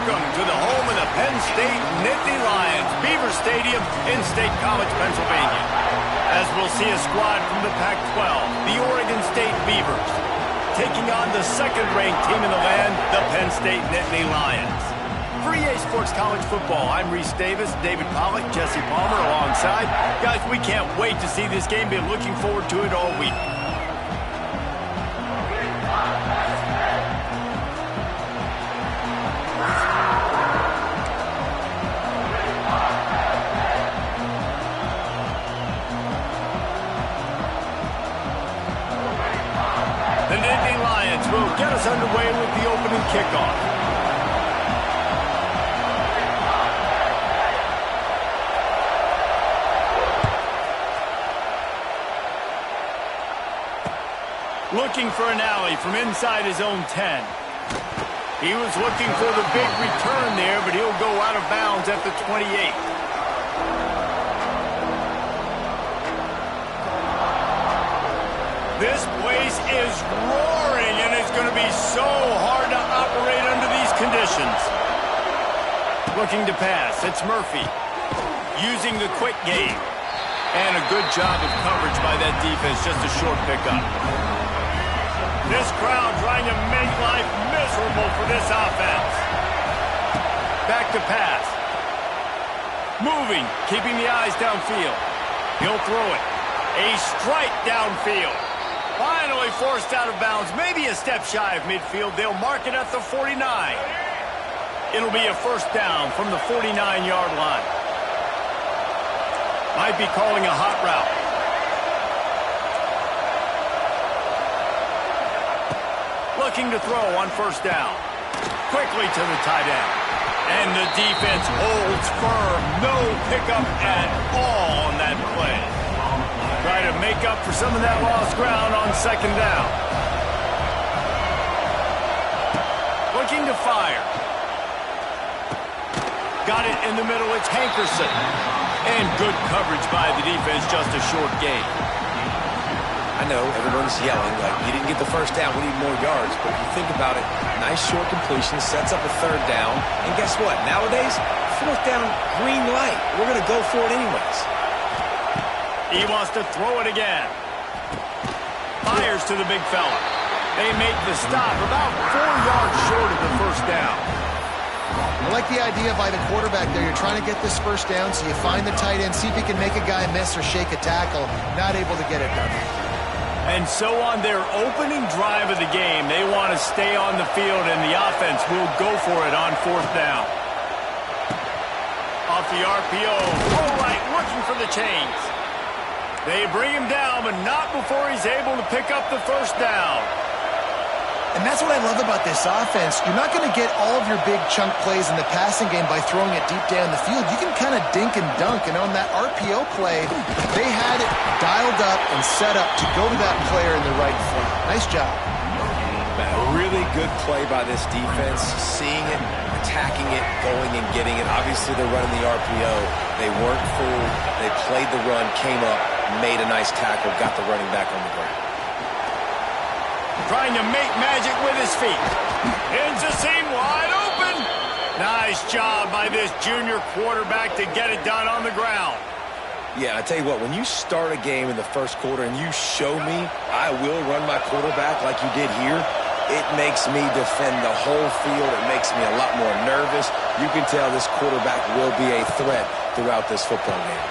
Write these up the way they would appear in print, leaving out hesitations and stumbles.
Welcome to the home of the Penn State Nittany Lions, Beaver Stadium in State College, Pennsylvania. As we'll see a squad from the Pac-12, the Oregon State Beavers, taking on the second-ranked team in the land, the Penn State Nittany Lions. For EA Sports College Football, I'm Reese Davis, David Pollack, Jesse Palmer alongside. Guys, we can't wait to see this game. Been looking forward to it all week. The Nittany Lions will get us underway with the opening kickoff. Looking for an alley from inside his own 10. He was looking for the big return there, but he'll go out of bounds at the 28. This place is roaring, and it's going to be so hard to operate under these conditions. Looking to pass, it's Murphy. Using the quick game. And a good job of coverage by that defense, just a short pickup. This crowd trying to make life miserable for this offense. Back to pass. Moving, keeping the eyes downfield. He'll throw it. A strike downfield. Finally forced out of bounds, maybe a step shy of midfield. They'll mark it at the 49. It'll be a first down from the 49-yard line. Might be calling a hot route. Looking to throw on first down. Quickly to the tight end. And the defense holds firm. No pickup at all on that play. Try to make up for some of that lost ground on second down. Looking to fire. Got it in the middle. It's Hankerson. And good coverage by the defense. Just a short gain. I know everyone's yelling, like, you didn't get the first down, we need more yards. But if you think about it, nice short completion, sets up a third down. And guess what? Nowadays, fourth down, green light. We're going to go for it anyways. He wants to throw it again. Fires to the big fella. They make the stop about 4 yards short of the first down. I like the idea by the quarterback there. You're trying to get this first down, so you find the tight end, see if he can make a guy miss or shake a tackle. Not able to get it done. And so on their opening drive of the game, they want to stay on the field, and the offense will go for it on fourth down. Off the RPO, all right, looking for the chains. They bring him down, but not before he's able to pick up the first down. And that's what I love about this offense. You're not going to get all of your big chunk plays in the passing game by throwing it deep down the field. You can kind of dink and dunk. And on that RPO play, they had it dialed up and set up to go to that player in the right flat. Nice job. A really good play by this defense. Seeing it, attacking it, going and getting it. Obviously, they're running the RPO. They weren't fooled. They played the run, came up, made a nice tackle, got the running back on the ground. Trying to make magic with his feet. Ends the seam wide open. Nice job by this junior quarterback to get it done on the ground. Yeah, I tell you what, when you start a game in the first quarter and you show me I will run my quarterback like you did here, it makes me defend the whole field. It makes me a lot more nervous. You can tell this quarterback will be a threat throughout this football game.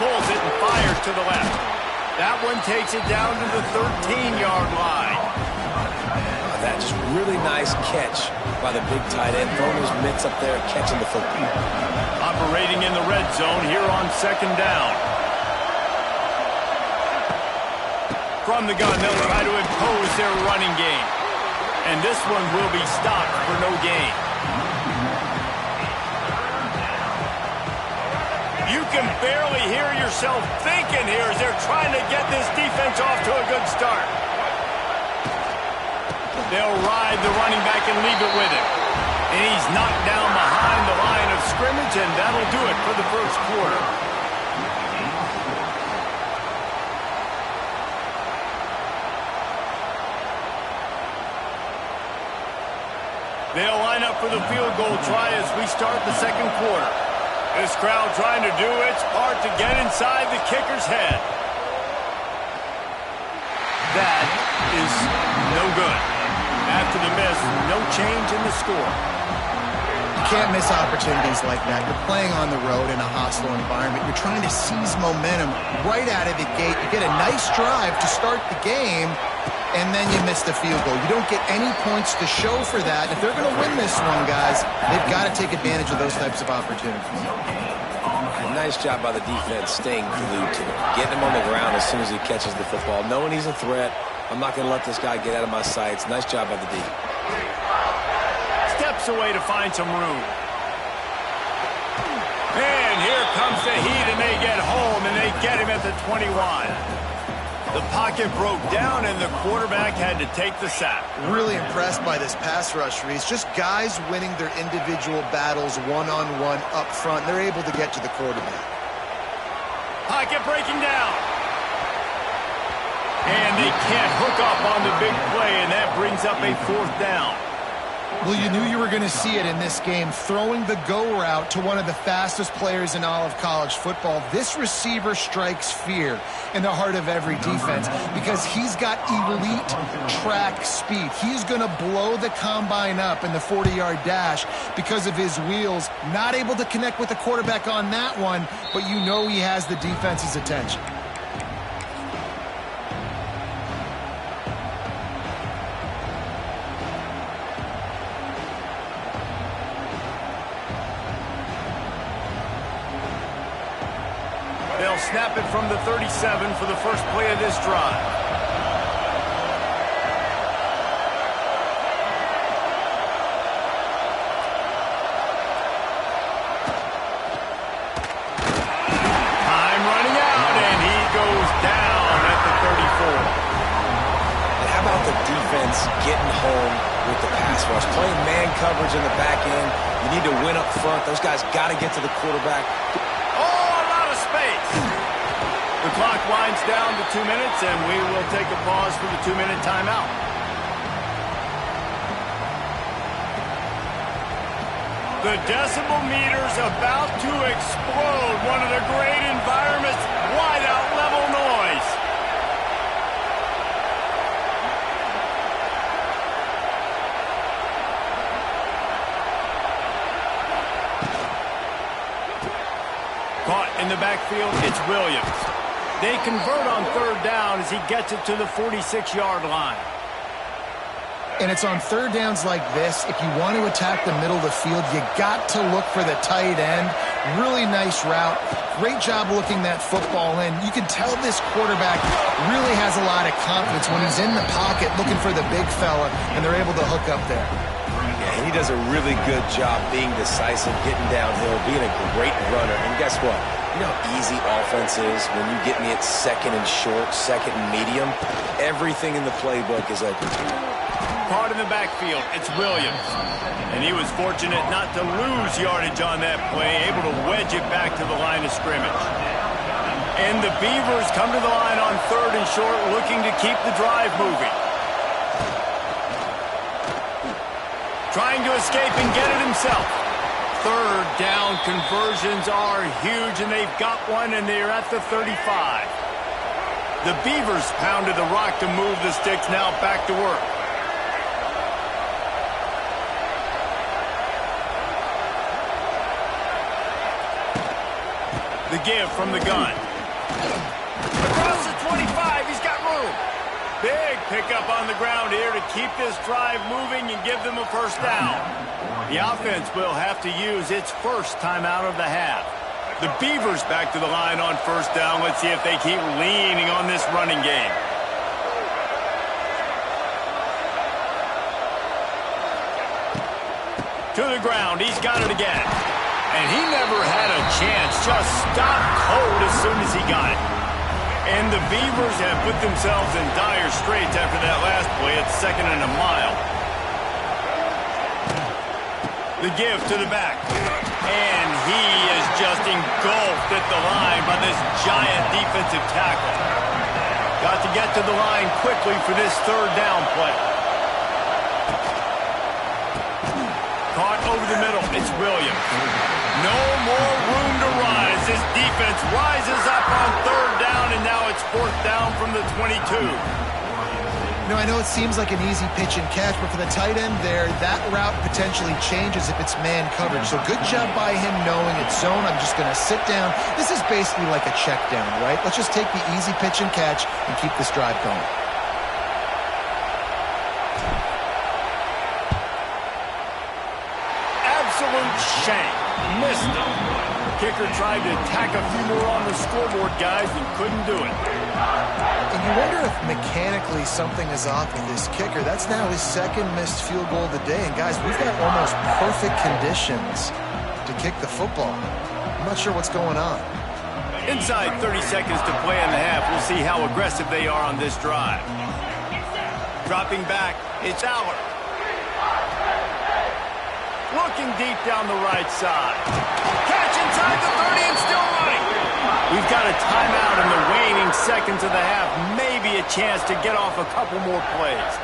Pulls it and fires to the left. That one takes it down to the 13-yard line. That just really nice catch by the big tight end. Throwing his mitts up there, catching the football. Operating in the red zone here on second down. From the gun, they'll try to impose their running game. And this one will be stopped for no gain. You can barely hear yourself thinking here as they're trying to get this defense off to a good start. They'll ride the running back and leave it with him. And he's knocked down behind the line of scrimmage, and that'll do it for the first quarter. They'll line up up for the field goal try as we start the second quarter. This crowd trying to do its part to get inside the kicker's head. That is no good. After the miss, no change in the score. You can't miss opportunities like that. You're playing on the road in a hostile environment. You're trying to seize momentum right out of the gate. You get a nice drive to start the game, and then you miss the field goal. You don't get any points to show for that. If they're going to win this one, guys, they've got to take advantage of those types of opportunities. Nice job by the defense staying glued to him, getting him on the ground as soon as he catches the football, knowing he's a threat. I'm not going to let this guy get out of my sights. Nice job by the D. Steps away to find some room. And here comes the heat, and they get home, and they get him at the 21. The pocket broke down, and the quarterback had to take the sack. Really impressed by this pass rush, Reese. Just guys winning their individual battles one-on-one up front. They're able to get to the quarterback. Pocket breaking down. And they can't hook up on the big play, and that brings up a fourth down. Well, you knew you were going to see it in this game, throwing the go route to one of the fastest players in all of college football. This receiver strikes fear in the heart of every defense because he's got elite track speed. He's going to blow the combine up in the 40-yard dash because of his wheels. Not able to connect with the quarterback on that one, but you know he has the defense's attention. They'll snap it from the 37 for the first play of this drive. Time running out, and he goes down at the 34. And how about the defense getting home with the pass rush? Playing man coverage in the back end. You need to win up front. Those guys got to get to the quarterback. The clock winds down to 2 minutes, and we will take a pause for the 2-minute timeout. The decibel meter's about to explode. One of the great environments, wide-out level noise. Caught in the backfield, it's Williams. They convert on third down as he gets it to the 46-yard line. And it's on third downs like this, if you want to attack the middle of the field, you got to look for the tight end. Really nice route. Great job looking that football in. You can tell this quarterback really has a lot of confidence when he's in the pocket looking for the big fella, and they're able to hook up there. Yeah, he does a really good job being decisive, getting downhill, being a great runner. And guess what? You know how easy offense is when you get me at second and short, second and medium? Everything in the playbook is open to you. Caught in the backfield, it's Williams. And he was fortunate not to lose yardage on that play, able to wedge it back to the line of scrimmage. And the Beavers come to the line on third and short, looking to keep the drive moving. Trying to escape and get it himself. Third down conversions are huge, and they've got one, and they're at the 35. The Beavers pounded the rock to move the sticks, now back to work. The give from the gun. Across the 25, he's got room. Big pickup on the ground here to keep this drive moving and give them a first down. The offense will have to use its first timeout of the half. The Beavers back to the line on first down. Let's see if they keep leaning on this running game. To the ground, he's got it again. And he never had a chance, just stopped cold as soon as he got it. And the Beavers have put themselves in dire straits after that last play at second and a mile. The give to the back. And he is just engulfed at the line by this giant defensive tackle. Got to get to the line quickly for this third down play. Caught over the middle. It's Williams. No more room to rise. This defense rises up on third down, and now it's fourth down from the 22. I know it seems like an easy pitch and catch, but for the tight end there, that route potentially changes if it's man coverage. So good job by him knowing it's zone. I'm just going to sit down. This is basically like a check down, right? Let's just take the easy pitch and catch and keep this drive going. Absolute shank. Missed it. Kicker tried to tack a few more on the scoreboard, guys, and couldn't do it. And you wonder if mechanically something is off with this kicker. That's now his second missed field goal of the day. And guys, we've got almost perfect conditions to kick the football. I'm not sure what's going on. Inside 30 seconds to play in the half. We'll see how aggressive they are on this drive. Dropping back, it's Aller. Looking deep down the right side. Catch inside the 30 and still running. We've got a timeout in the waning seconds of the half. Maybe a chance to get off a couple more plays.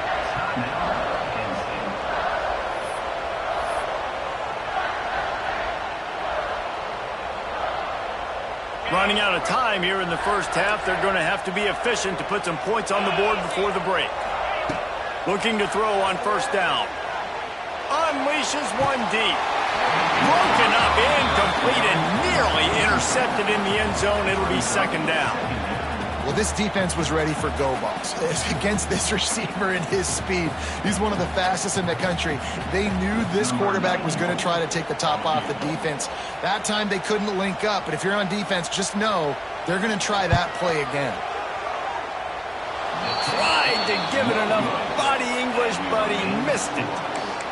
Running out of time here in the first half. They're going to have to be efficient to put some points on the board before the break. Looking to throw on first down. Unleashes one deep. Broken up, incomplete, and nearly intercepted in the end zone. It'll be second down. Well, this defense was ready for go balls against this receiver and his speed. He's one of the fastest in the country. They knew this quarterback was going to try to take the top off the defense. That time they couldn't link up, but if you're on defense, just know they're going to try that play again. Tried to give it enough body English, but he missed it.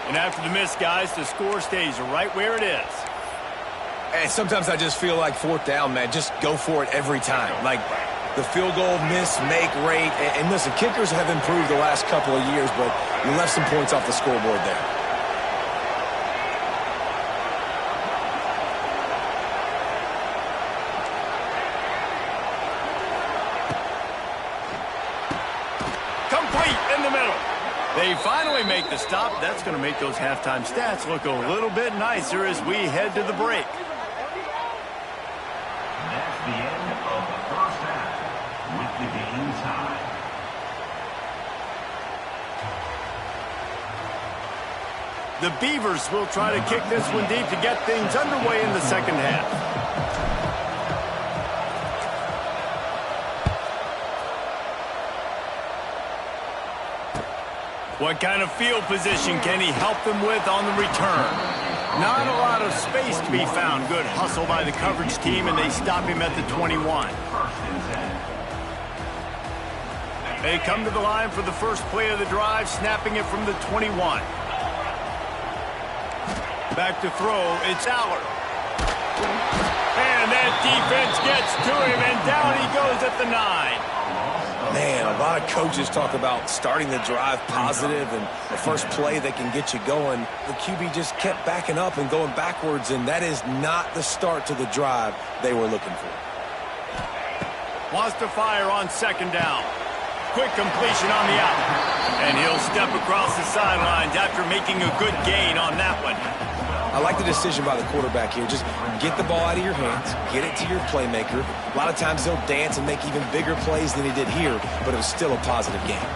And after the miss, guys, the score stays right where it is. And sometimes I just feel like fourth down, man. Just go for it every time. Like the field goal miss, make rate. And listen, kickers have improved the last couple of years, but you left some points off the scoreboard there. Complete in the middle. They finally make the stop. That's going to make those halftime stats look a little bit nicer as we head to the break. That's the end of the first half with the game tied. The Beavers will try to kick this one deep to get things underway in the second half. What kind of field position can he help them with on the return? Not a lot of space to be found. Good hustle by the coverage team, and they stop him at the 21. They come to the line for the first play of the drive, snapping it from the 21. Back to throw, it's Aller. And that defense gets to him, and down he goes at the 9. Man, a lot of coaches talk about starting the drive positive and the first play that can get you going. The QB just kept backing up and going backwards, and that is not the start to the drive they were looking for. Wants to fire on second down. Quick completion on the out. And he'll step across the sidelines after making a good gain on that one. I like the decision by the quarterback here. Just get the ball out of your hands, get it to your playmaker. A lot of times he'll dance and make even bigger plays than he did here, but it was still a positive game.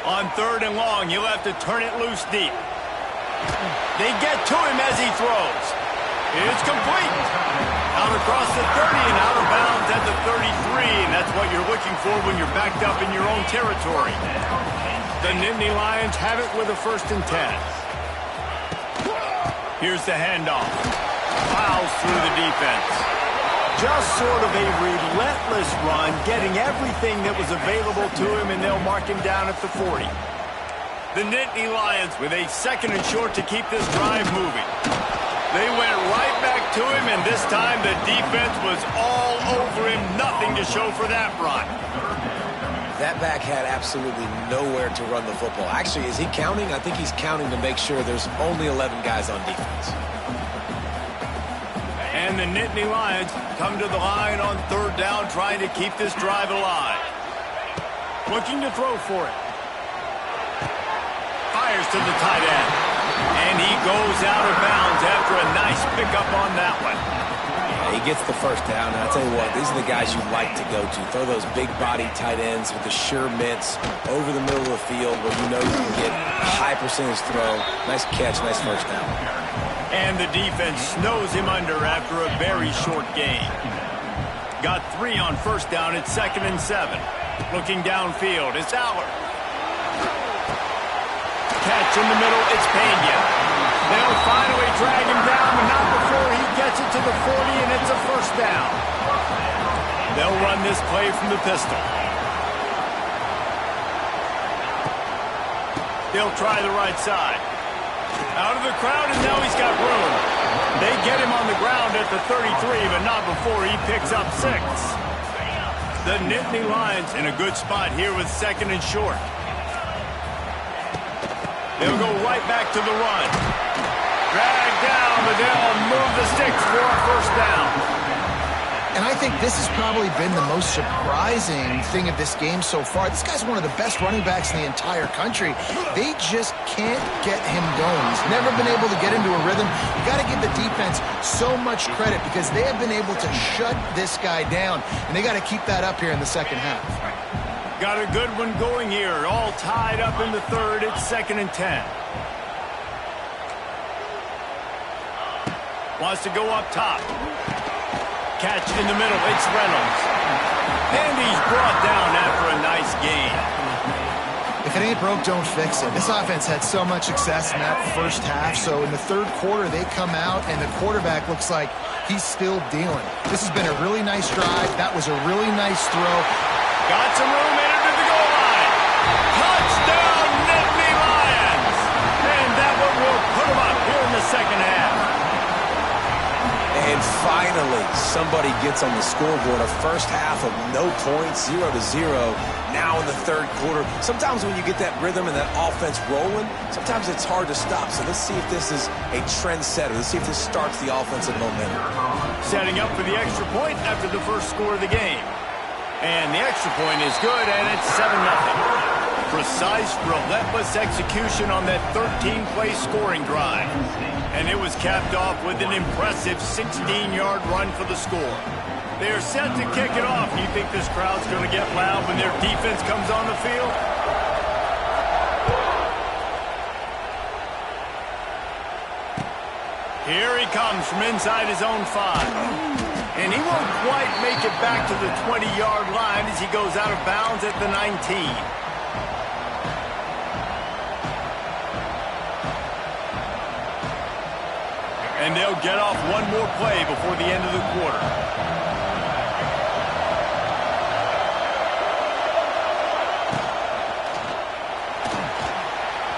On third and long, he'll have to turn it loose deep. They get to him as he throws. It's complete. Out across the 30 and out of bounds at the 33, and that's what you're looking for when you're backed up in your own territory. The Nittany Lions have it with a 1st and 10. Here's the handoff. Fouls through the defense. Just sort of a relentless run, getting everything that was available to him, and they'll mark him down at the 40. The Nittany Lions with a 2nd and short to keep this drive moving. They went right back to him, and this time the defense was all over him. Nothing to show for that run. That back had absolutely nowhere to run the football. Actually, is he counting? I think he's counting to make sure there's only 11 guys on defense. And the Nittany Lions come to the line on third down, trying to keep this drive alive. Looking to throw for it. fires to the tight end. And he goes out of bounds after a nice pickup on that one. Yeah, he gets the first down. And I'll tell you what, these are the guys you like to go to. Throw those big body tight ends with the sure mitts over the middle of the field where you know you can get a high percentage throw. Nice catch, nice first down. And the defense snows him under after a very short gain. Got 3 on first down at 2nd and 7. Looking downfield, it's Aller. Catch in the middle, it's Pena. They'll finally drag him down, but not before he gets it to the 40, and it's a first down. They'll run this play from the pistol. They'll try the right side. Out of the crowd, and now he's got room. They get him on the ground at the 33, but not before he picks up 6. The Nittany Lions in a good spot here with 2nd and short. They'll go right back to the run. Drag down, but they'll move the sticks for a first down. And I think this has probably been the most surprising thing of this game so far. This guy's one of the best running backs in the entire country. They just can't get him going. He's never been able to get into a rhythm. You got to give the defense so much credit because they have been able to shut this guy down, and they got to keep that up here in the second half. Got a good one going here. All tied up in the 3rd. It's 2nd and 10. Wants to go up top. Catch in the middle, it's Reynolds. And he's brought down after a nice gain. If it ain't broke, don't fix it. This offense had so much success in that first half, so in the 3rd quarter, they come out, and the quarterback looks like he's still dealing. This has been a really nice drive. That was a really nice throw. Got some room, entered to the goal line. Touchdown, Nittany Lions! And that one will put them up here in the second half. And finally, somebody gets on the scoreboard. A first half of no points, 0-0. Now in the 3rd quarter. Sometimes when you get that rhythm and that offense rolling, sometimes it's hard to stop. So let's see if this is a trendsetter. Let's see if this starts the offensive momentum. Setting up for the extra point after the first score of the game. And the extra point is good, and it's 7-0. Precise, relentless execution on that 13-play scoring drive. And it was capped off with an impressive 16-yard run for the score. They are set to kick it off. Do you think this crowd's going to get loud when their defense comes on the field? Here he comes from inside his own 5. And he won't quite make it back to the 20-yard line as he goes out of bounds at the 19. And they'll get off one more play before the end of the quarter.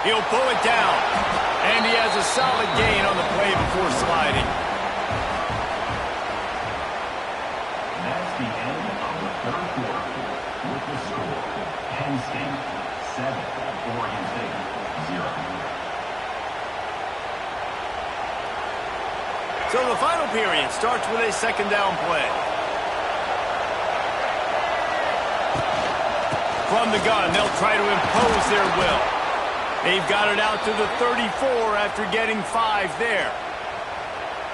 He'll pull it down. And he has a solid gain on the play before sliding. That's the end of the 3rd quarter. With the score, Penn State 7, Oregon State 0. So the final period starts with a 2nd down play. From the gun, they'll try to impose their will. They've got it out to the 34 after getting 5 there.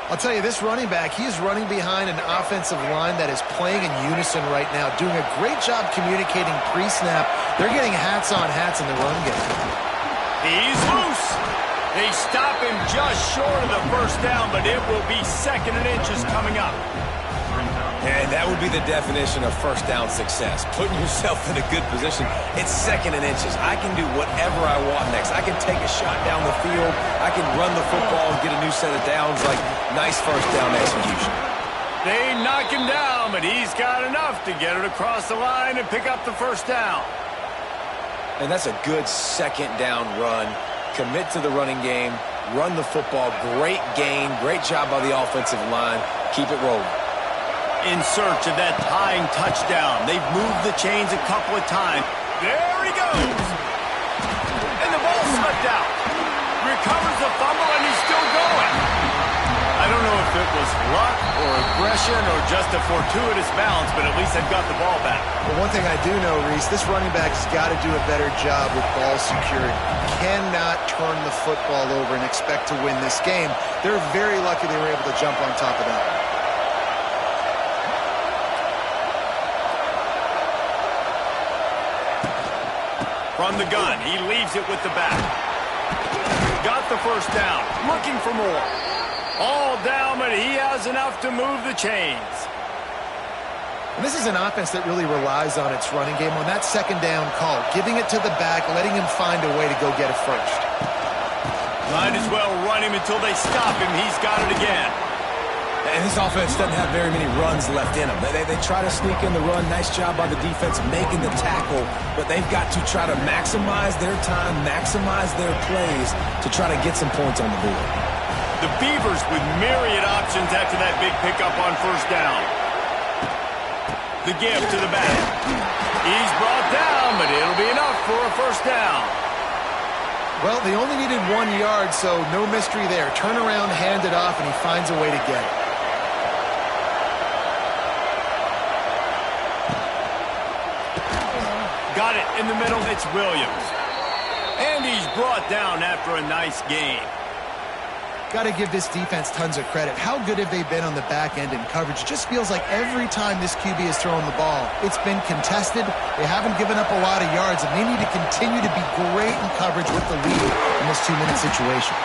I'll tell you, this running back, he is running behind an offensive line that is playing in unison right now, doing a great job communicating pre-snap. They're getting hats on hats in the run game. He's loose. They stop him just short of the first down, but it will be 2nd and inches coming up. And that would be the definition of first down success. Putting yourself in a good position. It's 2nd and inches. I can do whatever I want next. I can take a shot down the field. I can run the football and get a new set of downs. Like, nice first down execution. They knock him down, but he's got enough to get it across the line and pick up the first down. And that's a good 2nd down run. Commit to the running game. Run the football. Great gain. Great job by the offensive line. Keep it rolling. In search of that tying touchdown. They've moved the chains a couple of times. There he goes. And the ball slipped out. Recovers the fumble, and he's still going. I don't know if it was luck or aggression or just a fortuitous bounce, but at least they've got the ball back. But one thing I do know, Reese, this running back has got to do a better job with ball security. cannot turn the football over and expect to win this game. They're very lucky they were able to jump on top of that one. From the gun, he leaves it with the back. Got the first down, looking for more. All down, but he has enough to move the chains. And this is an offense that really relies on its running game on that second down call, giving it to the back, letting him find a way to go get it first. Might as well run him until they stop him. He's got it again. And this offense doesn't have very many runs left in them. They try to sneak in the run. Nice job by the defense making the tackle. But they've got to try to maximize their time, maximize their plays to try to get some points on the board. The Beavers with myriad options after that big pickup on first down. The give to the back. He's brought down, but it'll be enough for a first down. Well, they only needed 1 yard, so no mystery there. Turn around, hand it off, and he finds a way to get it. Got it in the middle. It's Williams. And he's brought down after a nice gain. Got to give this defense tons of credit. How good have they been on the back end in coverage? It just feels like every time this QB has thrown the ball, it's been contested. They haven't given up a lot of yards, and they need to continue to be great in coverage with the lead in this 2-minute situation.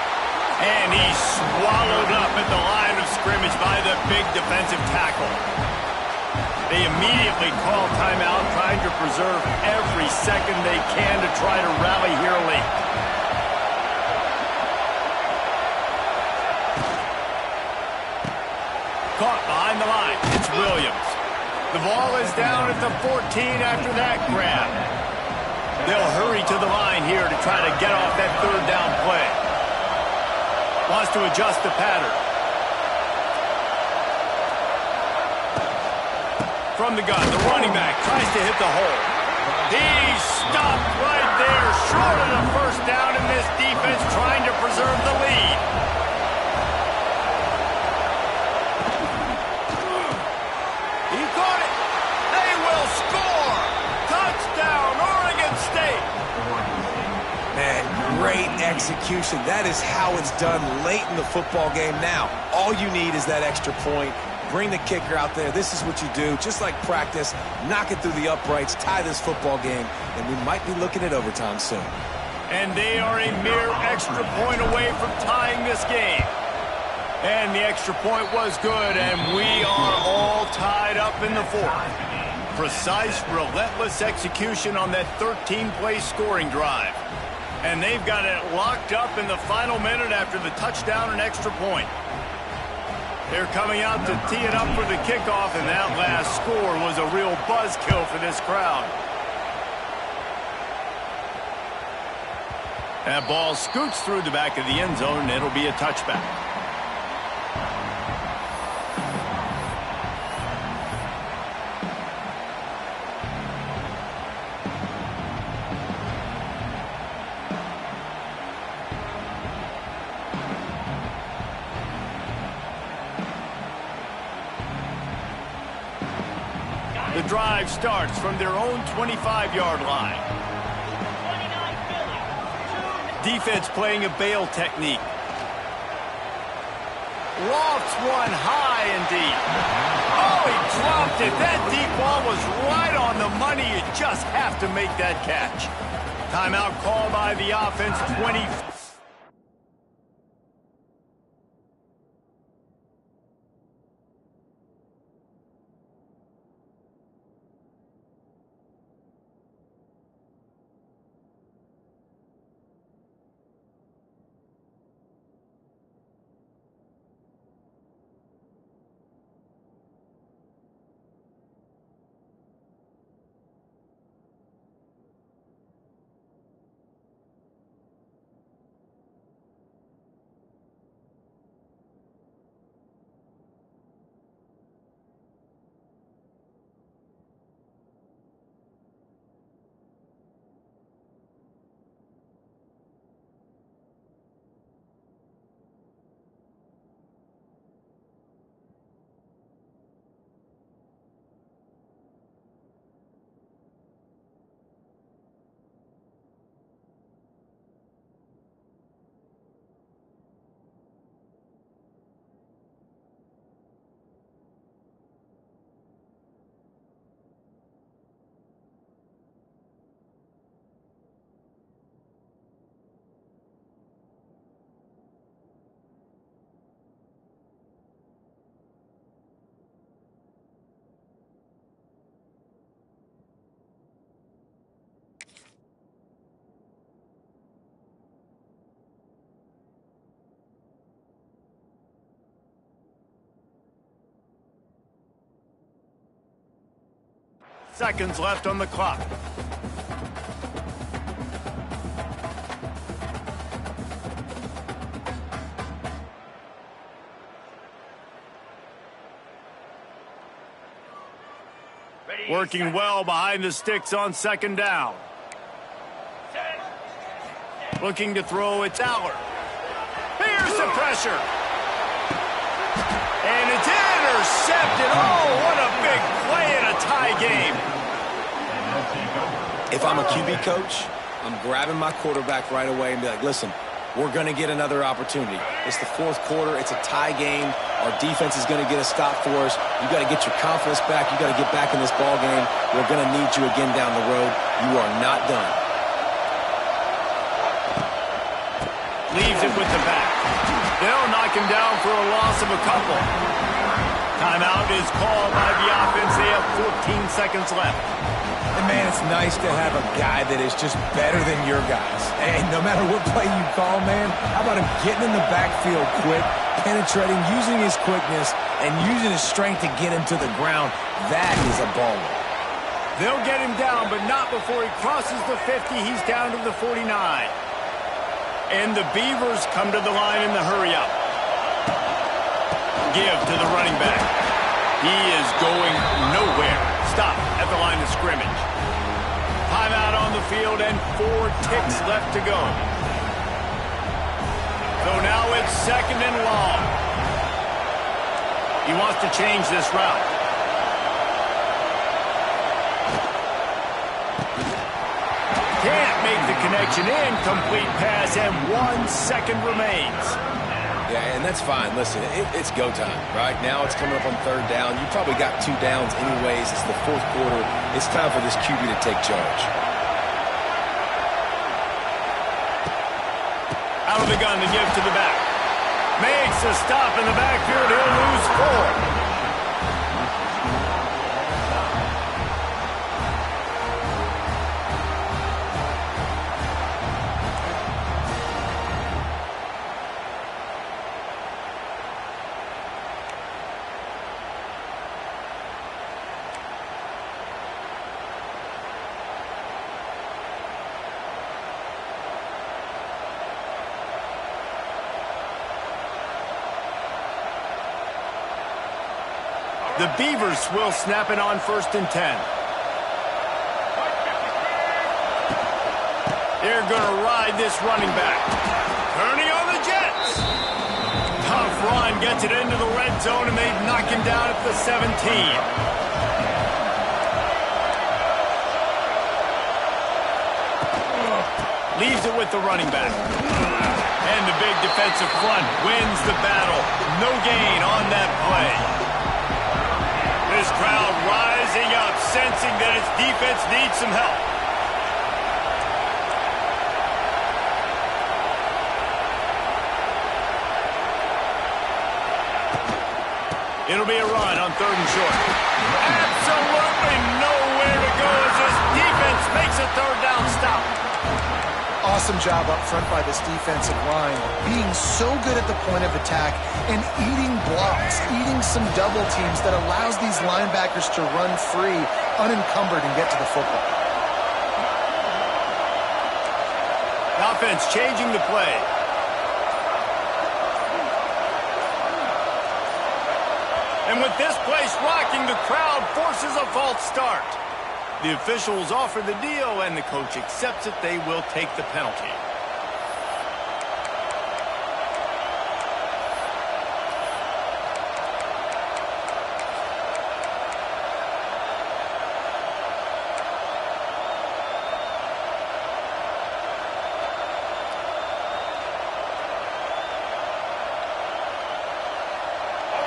And he's swallowed up at the line of scrimmage by the big defensive tackle. They immediately call timeout, trying to preserve every second they can to try to rally here late. Caught behind the line. It's Williams. The ball is down at the 14 after that grab. They'll hurry to the line here to try to get off that third down play. Wants to adjust the pattern. From the gun, the running back tries to hit the hole. He's stopped right there, short of the first down, and this defense trying to preserve the lead. He caught it. They will score. Touchdown, Oregon State. Man, great execution. That is how it's done late in the football game now. All you need is that extra point. Bring the kicker out there. This is what you do. Just like practice, knock it through the uprights, tie this football game, and we might be looking at overtime soon. And they are a mere extra point away from tying this game. And the extra point was good, and we are all tied up in the fourth. Precise, relentless execution on that 13-play scoring drive. And they've got it locked up in the final minute after the touchdown and extra point. They're coming out to tee it up for the kickoff, and that last score was a real buzzkill for this crowd. That ball scoots through the back of the end zone, and it'll be a touchback. The drive starts from their own 25-yard line. Defense playing a bail technique. Lofts one high and deep. Oh, he dropped it. That deep ball was right on the money. You just have to make that catch. Timeout called by the offense, 20. Seconds left on the clock. Working well behind the sticks on second down. Looking to throw, it's Aller. Here's the pressure. And it's intercepted. Oh, what a big play in a tie game. If I'm a QB coach, I'm grabbing my quarterback right away and be like, listen, we're going to get another opportunity. It's the fourth quarter. It's a tie game. Our defense is going to get a stop for us. You got to get your confidence back. You got to get back in this ball game. We're going to need you again down the road. You are not done. Leaves it with the back. They'll knock him down for a loss of a couple. Timeout is called by the offense. They have 14 seconds left. And, man, it's nice to have a guy that is just better than your guys. And no matter what play you call, man, how about him getting in the backfield quick, penetrating, using his quickness, and using his strength to get him to the ground? That is a baller. They'll get him down, but not before he crosses the 50. He's down to the 49. And the Beavers come to the line in the hurry-up. Give to the running back. He is going nowhere. Stop at the line of scrimmage. Timeout on the field and 4 ticks left to go. So now it's second and long. He wants to change this route. Can't make the connection. Incomplete pass, and 1 second remains. Yeah, and that's fine. Listen, it's go time, right? Now it's coming up on third down. You probably got 2 downs anyways. It's the fourth quarter. It's time for this QB to take charge. Out of the gun to give to the back. Makes a stop in the backfield. He'll lose 4. The Beavers will snap it on 1st and 10. They're going to ride this running back. Turning on the Jets. Tough run gets it into the red zone, and they knock him down at the 17. Leaves it with the running back. And the big defensive front wins the battle. No gain on that play. This crowd rising up, sensing that its defense needs some help. It'll be a run on 3rd and short. Absolutely nowhere to go as this defense makes a 3rd down stop. Awesome job up front by this defensive line, being so good at the point of attack and eating blocks, eating some double teams that allows these linebackers to run free, unencumbered, and get to the football. The offense changing the play. And with this place rocking, the crowd forces a false start. The officials offer the deal, and the coach accepts it. They will take the penalty.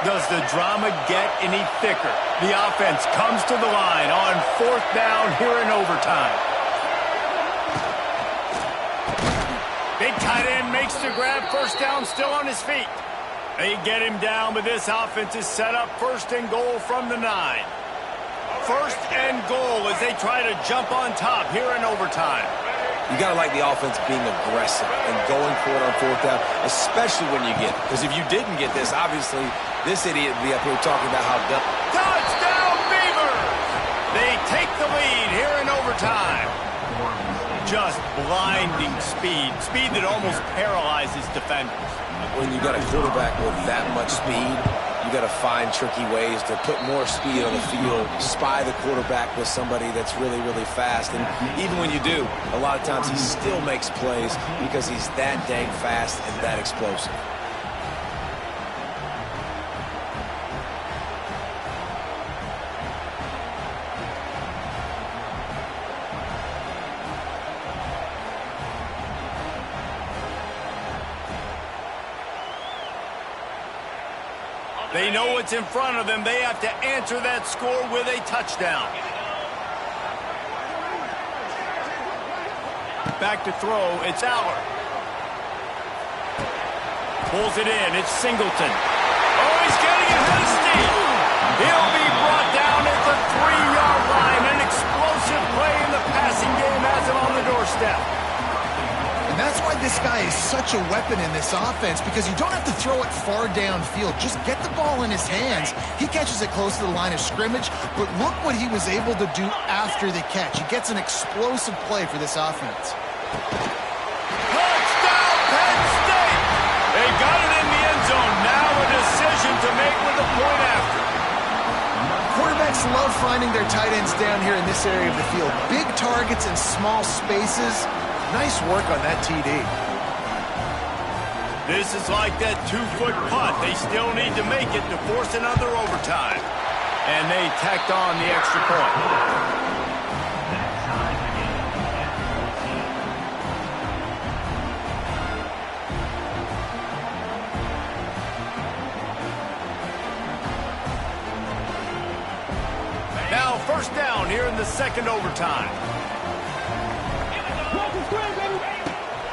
Does the drama get any thicker? The offense comes to the line on 4th down here in overtime. Big tight end makes the grab, 1st down, still on his feet. They get him down, but this offense is set up 1st and goal from the 9. 1st and goal as they try to jump on top here in overtime. You got to like the offense being aggressive and going for it on 4th down, especially when you get it. Because if you didn't get this, obviously, this idiot would be up here talking about how dumb. Touchdown, Beavers! They take the just blinding speed. Speed that almost paralyzes defenders. When you got a quarterback with that much speed, you got to find tricky ways to put more speed on the field, spy the quarterback with somebody that's really, really fast. And even when you do, a lot of times he still makes plays because he's that dang fast and that explosive. They know what's in front of them. They have to answer that score with a touchdown. Back to throw. It's Aller. Pulls it in. It's Singleton. Oh, he's getting ahead of steam. He'll be brought down at the 3-yard line. An explosive play in the passing game has him on the doorstep. And that's why this guy is such a weapon in this offense, because you don't have to throw it far downfield. Just get the ball in his hands. He catches it close to the line of scrimmage, but look what he was able to do after the catch. He gets an explosive play for this offense. Touchdown, Penn State! They got it in the end zone. Now a decision to make with the point after. Quarterbacks love finding their tight ends down here in this area of the field. Big targets in small spaces. Nice work on that TD. This is like that 2-foot putt. They still need to make it to force another overtime. And they tacked on the extra point. Now first down here in the second overtime.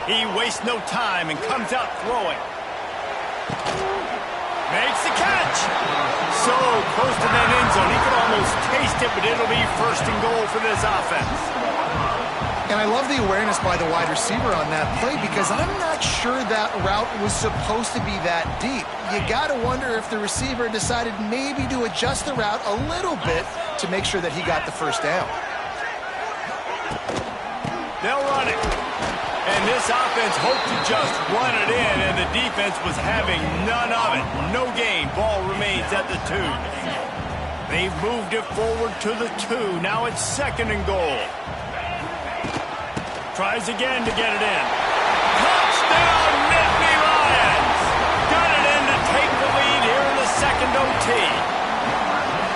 He wastes no time and comes out throwing. Makes the catch. So close to that end zone. He could almost taste it, but it'll be first and goal for this offense. And I love the awareness by the wide receiver on that play, because I'm not sure that route was supposed to be that deep. You got to wonder if the receiver decided maybe to adjust the route a little bit to make sure that he got the first down. They'll run it. And this offense hoped to just run it in, and the defense was having none of it. No gain. Ball remains at the 2. They've moved it forward to the 2. Now it's second and goal. Tries again to get it in. Touchdown, Nittany Lions! Got it in to take the lead here in the second OT.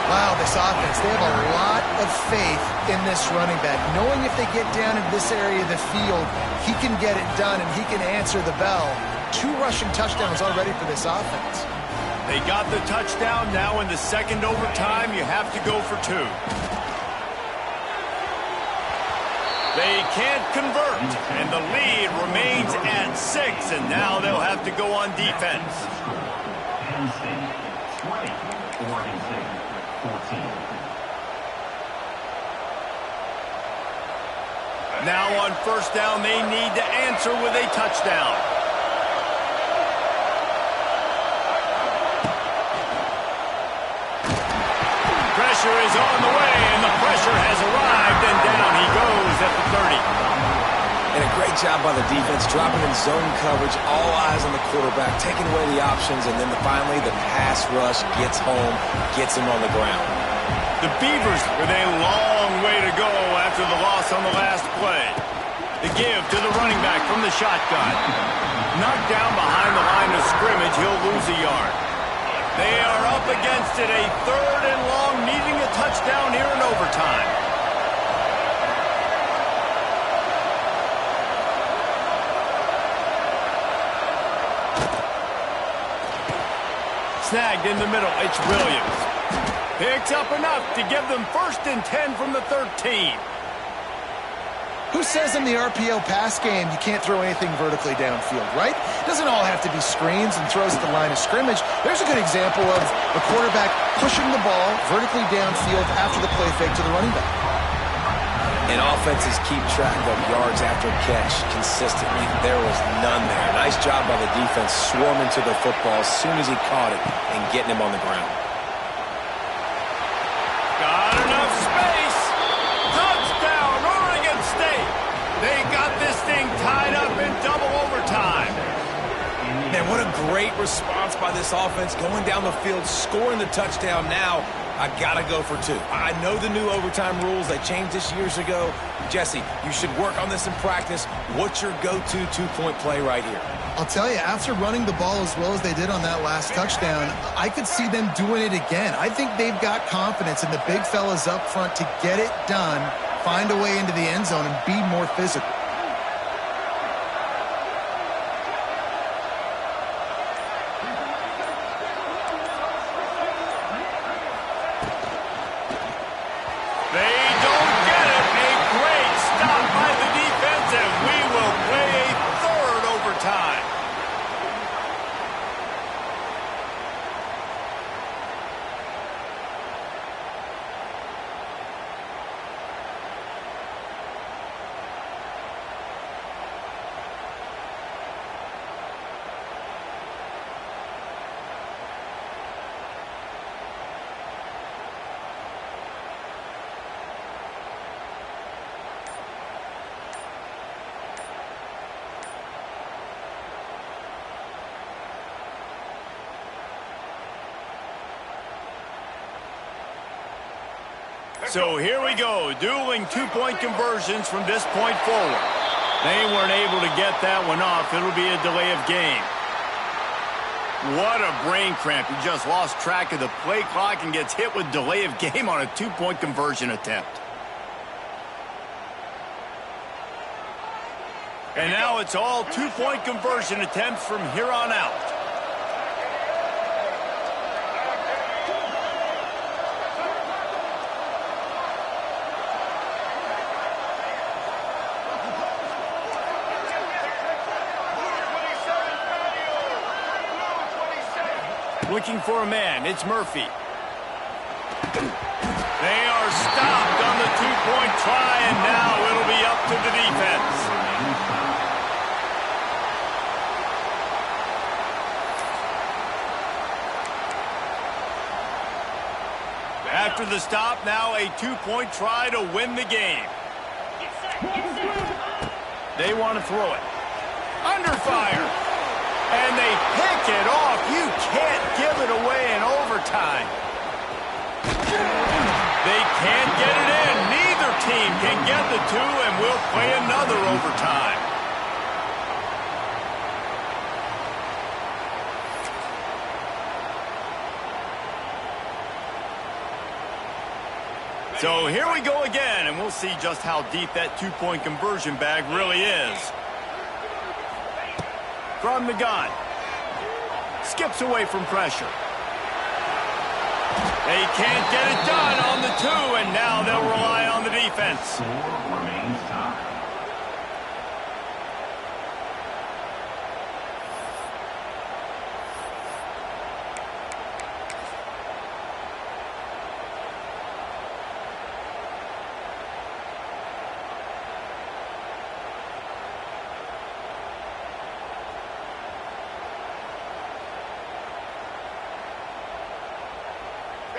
Wow, this offense, they have a lot of faith in this running back, knowing if they get down into this area of the field, he can get it done and he can answer the bell. 2 rushing touchdowns already for this offense. They got the touchdown. Now in the second overtime, you have to go for 2. They can't convert, and the lead remains at 6, and now they'll have to go on defense. Penn State 20, Oregon State 14. Now on first down, they need to answer with a touchdown. Pressure is on the way, and the pressure has arrived, and down he goes at the 30. And a great job by the defense, dropping in zone coverage, all eyes on the quarterback, taking away the options, and then finally the pass rush gets home, gets him on the ground. The Beavers with a long way to go after the loss on the last play. The give to the running back from the shotgun. Knocked down behind the line of scrimmage, he'll lose a yard. They are up against it, a third and long, needing a touchdown here in overtime. Snagged in the middle, it's Williams. Picks up enough to give them first and 10 from the 13. Who says in the RPO pass game you can't throw anything vertically downfield, right? Doesn't all have to be screens and throws at the line of scrimmage. There's a good example of a quarterback pushing the ball vertically downfield after the play fake to the running back. And offenses keep track of yards after catch consistently. There was none there. Nice job by the defense swarming to the football as soon as he caught it and getting him on the ground. Got enough space. Touchdown, Oregon State. They got tied up in double overtime. Man, what a great response by this offense, going down the field, scoring the touchdown. Now I gotta go for two. I know the new overtime rules, they changed this years ago. Jesse, you should work on this in practice. What's your go-to two-point play right here? I'll tell you, after running the ball as well as they did on that last touchdown, I could see them doing it again. I think they've got confidence in the big fellas up front to get it done, find a way into the end zone, and be more physical. They don't get it. A great stop by the defense, and we will play a third overtime. So here we go, dueling two-point conversions from this point forward. They weren't able to get that one off. It'll be a delay of game. What a brain cramp. He just lost track of the play clock and gets hit with delay of game on a two-point conversion attempt. And now it's all two-point conversion attempts from here on out. Looking for a man, it's Murphy. They are stopped on the two-point try, and now it'll be up to the defense. After the stop, now a two-point try to win the game. They want to throw it. Under fire. And they pick it off. You can't give it away in overtime. They can't get it in. Neither team can get the two, and we'll play another overtime. So here we go again, and we'll see just how deep that two-point conversion bag really is. From the gun. Skips away from pressure. They can't get it done on the two, and now they'll rely on the defense. Score remains tied.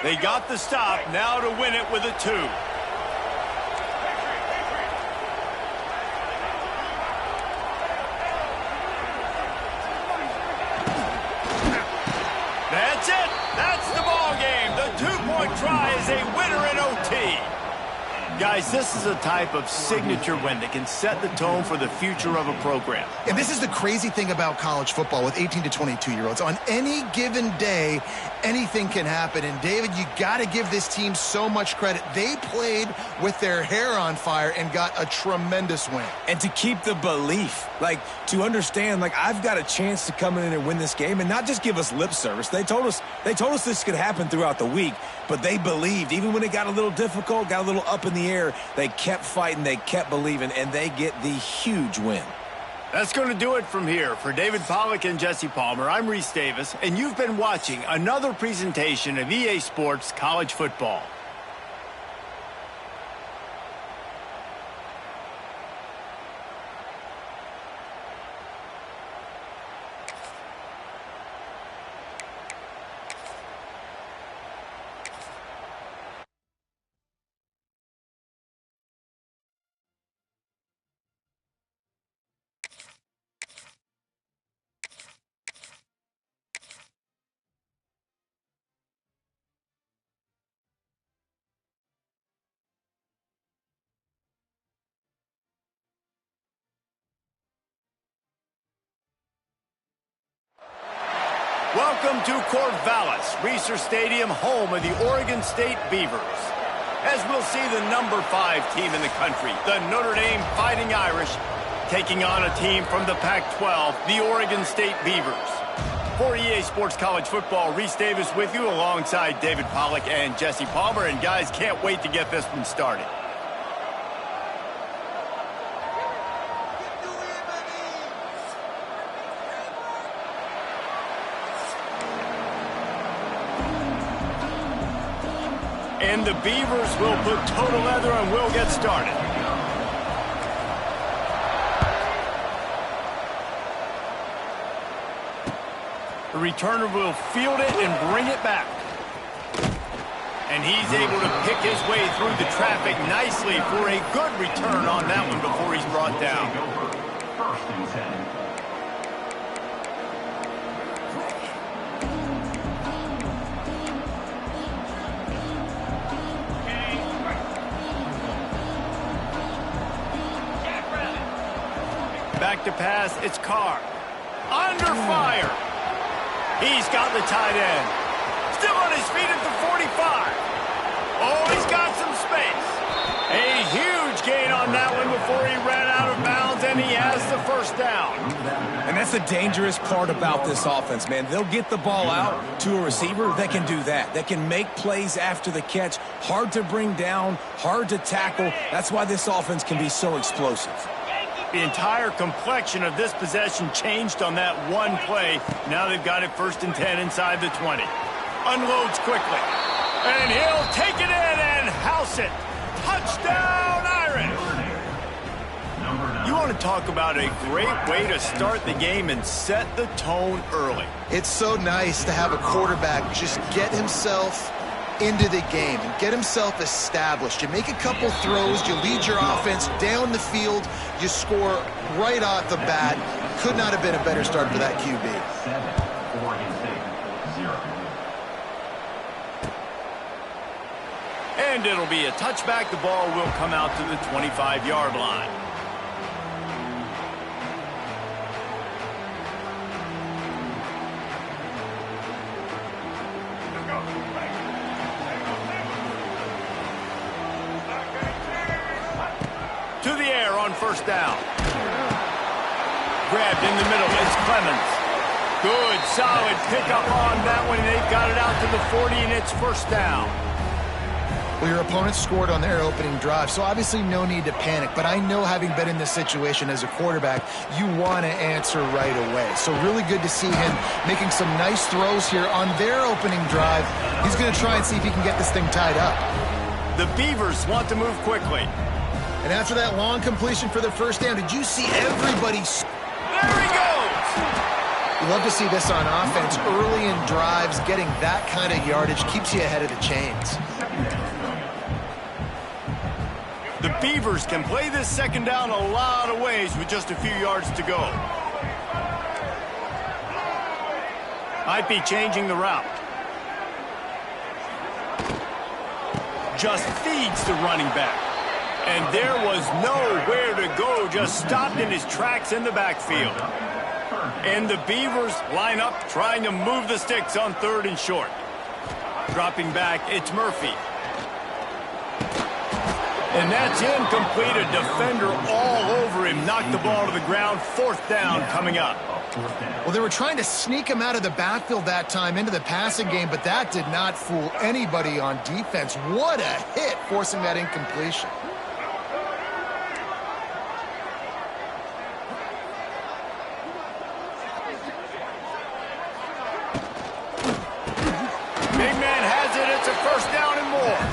They got the stop, now to win it with a two. That's it. That's the ball game. The two-point try is a winner in OT. Guys, this is a type of signature win that can set the tone for the future of a program. And this is the crazy thing about college football with 18 to 22-year-olds. On any given day, anything can happen. And, David, you got to give this team so much credit. They played with their hair on fire and got a tremendous win. And to keep the belief, like, to understand, like, I've got a chance to come in and win this game and not just give us lip service. They told us this could happen throughout the week, but they believed. Even when it got a little difficult, got a little up in the air, they kept fighting, they kept believing, and they get the huge win. That's going to do it from here. For David Pollack and Jesse Palmer, I'm Reese Davis, and you've been watching another presentation of EA Sports College Football. Welcome to Corvallis, Research Stadium, home of the Oregon State Beavers. As we'll see the number 5 team in the country, the Notre Dame Fighting Irish, taking on a team from the Pac-12, the Oregon State Beavers. For EA Sports College Football, Reese Davis with you alongside David Pollack and Jesse Palmer. And guys, can't wait to get this one started. And the Beavers will put total leather and we'll get started. The returner will field it and bring it back. And he's able to pick his way through the traffic nicely for a good return on that one before he's brought down. First and 10. Back to pass, it's Carr. Under fire. He's got the tight end. Still on his feet at the 45. Oh, he's got some space. A huge gain on that one before he ran out of bounds, and he has the first down. And that's the dangerous part about this offense, man. They'll get the ball out to a receiver that can do that. That can make plays after the catch. Hard to bring down, hard to tackle. That's why this offense can be so explosive. The entire complexion of this possession changed on that one play. Now they've got it first and 10 inside the 20. Unloads quickly. And he'll take it in and house it. Touchdown, Irish! You want to talk about a great way to start the game and set the tone early. It's so nice to have a quarterback just get himself into the game and get himself established. You make a couple throws, you lead your offense down the field, you score right off the bat. Could not have been a better start for that QB. 7, Oregon State, 0. And it'll be a touchback. The ball will come out to the 25-yard line. To the air on first down. Grabbed in the middle is Clemens. Good, solid pickup on that one. They've got it out to the 40, and it's first down. Well, your opponent scored on their opening drive, so obviously no need to panic. But I know, having been in this situation as a quarterback, you want to answer right away. So really good to see him making some nice throws here on their opening drive. He's going to try and see if he can get this thing tied up. The Beavers want to move quickly. And after that long completion for the first down, did you see everybody? There he goes! You love to see this on offense. Early in drives, getting that kind of yardage keeps you ahead of the chains. The Beavers can play this second down a lot of ways with just a few yards to go. Might be changing the route. Just feeds the running back. And there was nowhere to go, just stopped in his tracks in the backfield. And the Beavers line up trying to move the sticks on third and short. Dropping back, it's Murphy. And that's incomplete. A defender all over him. Knocked the ball to the ground. Fourth down coming up. Well, they were trying to sneak him out of the backfield that time into the passing game, but that did not fool anybody on defense. What a hit, forcing that incompletion. Big man has it. It's a first down and more.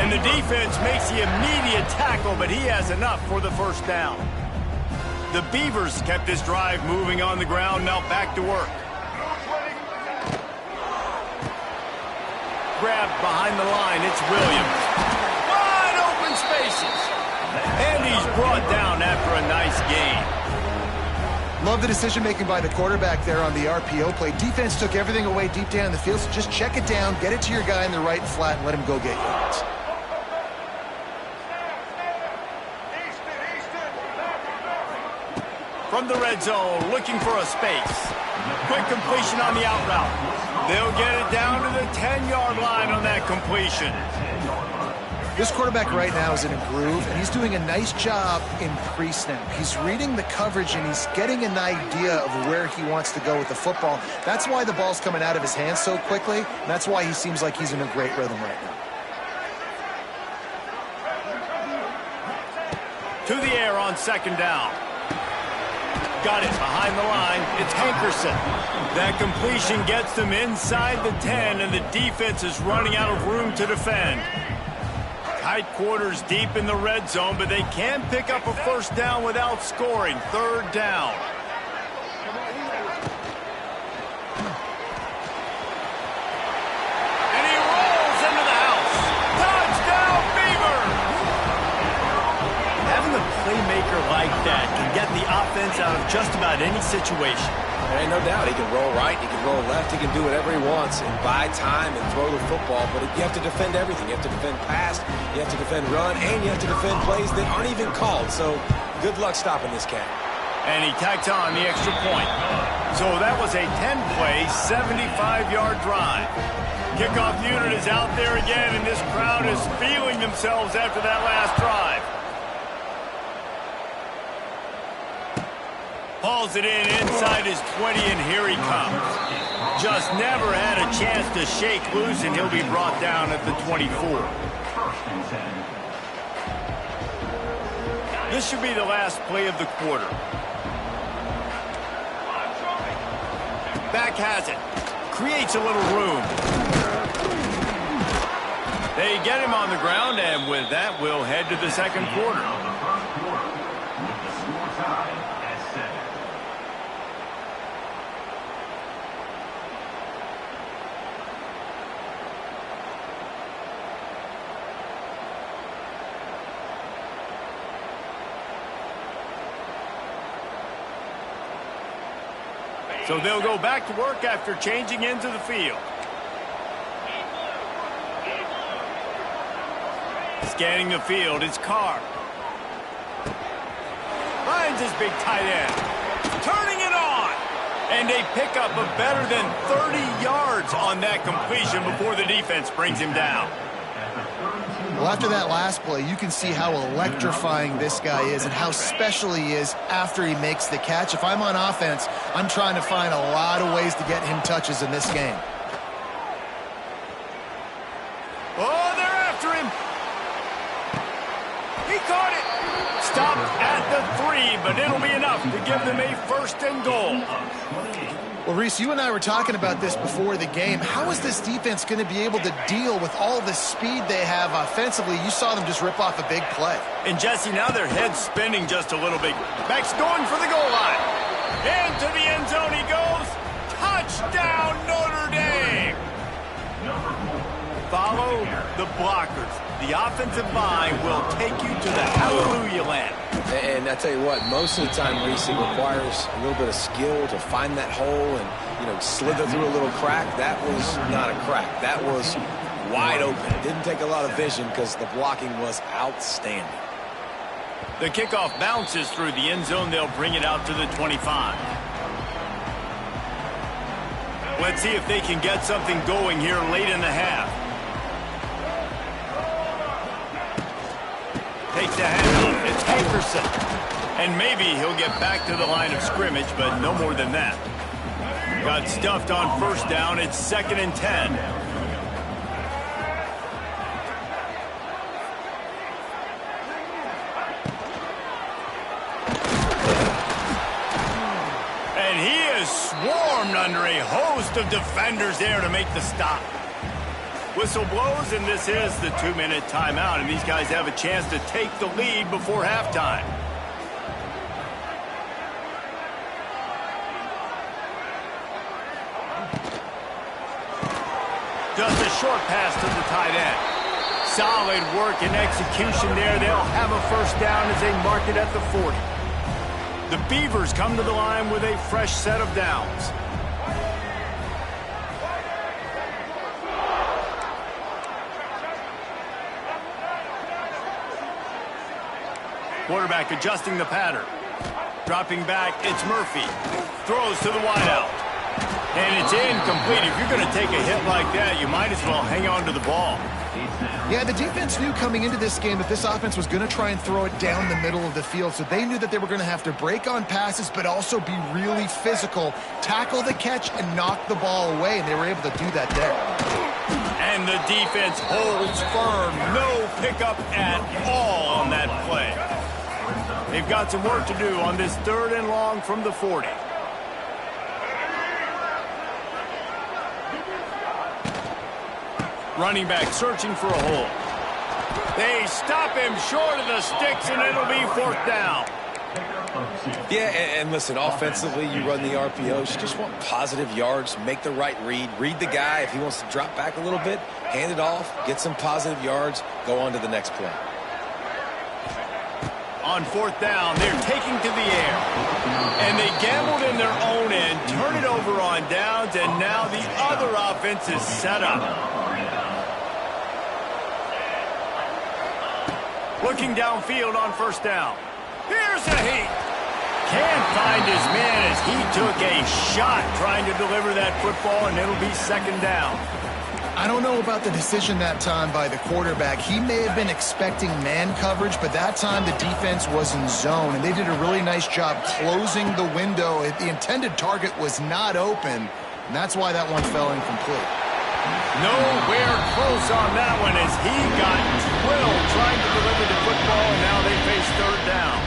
And the defense makes the immediate tackle, but he has enough for the first down. The Beavers kept this drive moving on the ground. Now back to work. Grabbed behind the line. It's Williams. Wide open spaces. And he's brought down after a nice gain. Love the decision-making by the quarterback there on the RPO play. Defense took everything away deep down in the field, so just check it down, get it to your guy in the right flat, and let him go get yards. From the red zone, looking for a space. Quick completion on the out route. They'll get it down to the 10-yard line on that completion. This quarterback right now is in a groove, and he's doing a nice job in pre-snap. He's reading the coverage, and he's getting an idea of where he wants to go with the football. That's why the ball's coming out of his hands so quickly, and that's why he seems like he's in a great rhythm right now. To the air on second down. Got it behind the line. It's Hankerson. That completion gets them inside the 10, and the defense is running out of room to defend. Tight quarters deep in the red zone, but they can pick up a first down without scoring. Third down. And he rolls into the house. Touchdown, Beaver! Having a playmaker like that can get the offense out of just about any situation. There ain't no doubt. He can roll right, he can roll left, he can do whatever he wants and buy time and throw the football, but you have to defend everything. You have to defend pass, you have to defend run, and you have to defend plays that aren't even called. So good luck stopping this cat. And he tacked on the extra point. So that was a 10-play, 75-yard drive. Kickoff unit is out there again, and this crowd is feeling themselves after that last drive. Hauls it in inside his 20, and here he comes. Just never had a chance to shake loose, and he'll be brought down at the 24. This should be the last play of the quarter. Back has it. Creates a little room. They get him on the ground, and with that, we'll head to the second quarter. So they'll go back to work after changing into the field. Scanning the field, it's Carr. Finds his big tight end. Turning it on. And they pick up a better than 30 yards on that completion before the defense brings him down. Well, after that last play, you can see how electrifying this guy is and how special he is after he makes the catch. If I'm on offense, I'm trying to find a lot of ways to get him touches in this game. Oh, they're after him. He caught it. Stopped at the 3, but it'll be enough to give them a first and goal. Well, Reese, you and I were talking about this before the game. How is this defense going to be able to deal with all the speed they have offensively? You saw them just rip off a big play. And, Jesse, now their head's spinning just a little bit. Max going for the goal line. Into the end zone he goes. Touchdown, Notre Dame. Follow the blockers. The offensive line will take you to the hallelujah land. And I tell you what, most of the time, Reese, it requires a little bit of skill to find that hole and, slither through a little crack. That was not a crack. That was wide open. It didn't take a lot of vision because the blocking was outstanding. The kickoff bounces through the end zone. They'll bring it out to the 25. Let's see if they can get something going here late in the half. Takes the handoff. It's Hankerson. And maybe he'll get back to the line of scrimmage, but no more than that. Got stuffed on first down. It's 2nd and 10. And he is swarmed under a host of defenders there to make the stop. Whistle blows, and this is the 2-minute timeout, and these guys have a chance to take the lead before halftime. Just a short pass to the tight end. Solid work and execution there. They'll have a first down as they mark it at the 40. The Beavers come to the line with a fresh set of downs. Quarterback adjusting the pattern. Dropping back, it's Murphy. Throws to the wideout. And it's incomplete. If you're going to take a hit like that, you might as well hang on to the ball. Yeah, the defense knew coming into this game that this offense was going to try and throw it down the middle of the field, so they knew that they were going to have to break on passes but also be really physical, tackle the catch, and knock the ball away, and they were able to do that there. And the defense holds firm. No pickup at all on that play. They've got some work to do on this 3rd and long from the 40. Running back searching for a hole. They stop him short of the sticks, and it'll be 4th down. Yeah, and listen, offensively, you run the RPOs. You just want positive yards, make the right read. Read the guy. If he wants to drop back a little bit, hand it off, get some positive yards, go on to the next play. On 4th down, they're taking to the air. And they gambled in their own end, turn it over on downs, and now the other offense is set up. Looking downfield on 1st down. Here's a heat. Can't find his man as he took a shot trying to deliver that football, and it'll be 2nd down. I don't know about the decision that time by the quarterback. He may have been expecting man coverage, but that time the defense was in zone, and they did a really nice job closing the window. The intended target was not open, and that's why that one fell incomplete. Nowhere close on that one as he got drilled trying to deliver the football, and now they face 3rd down.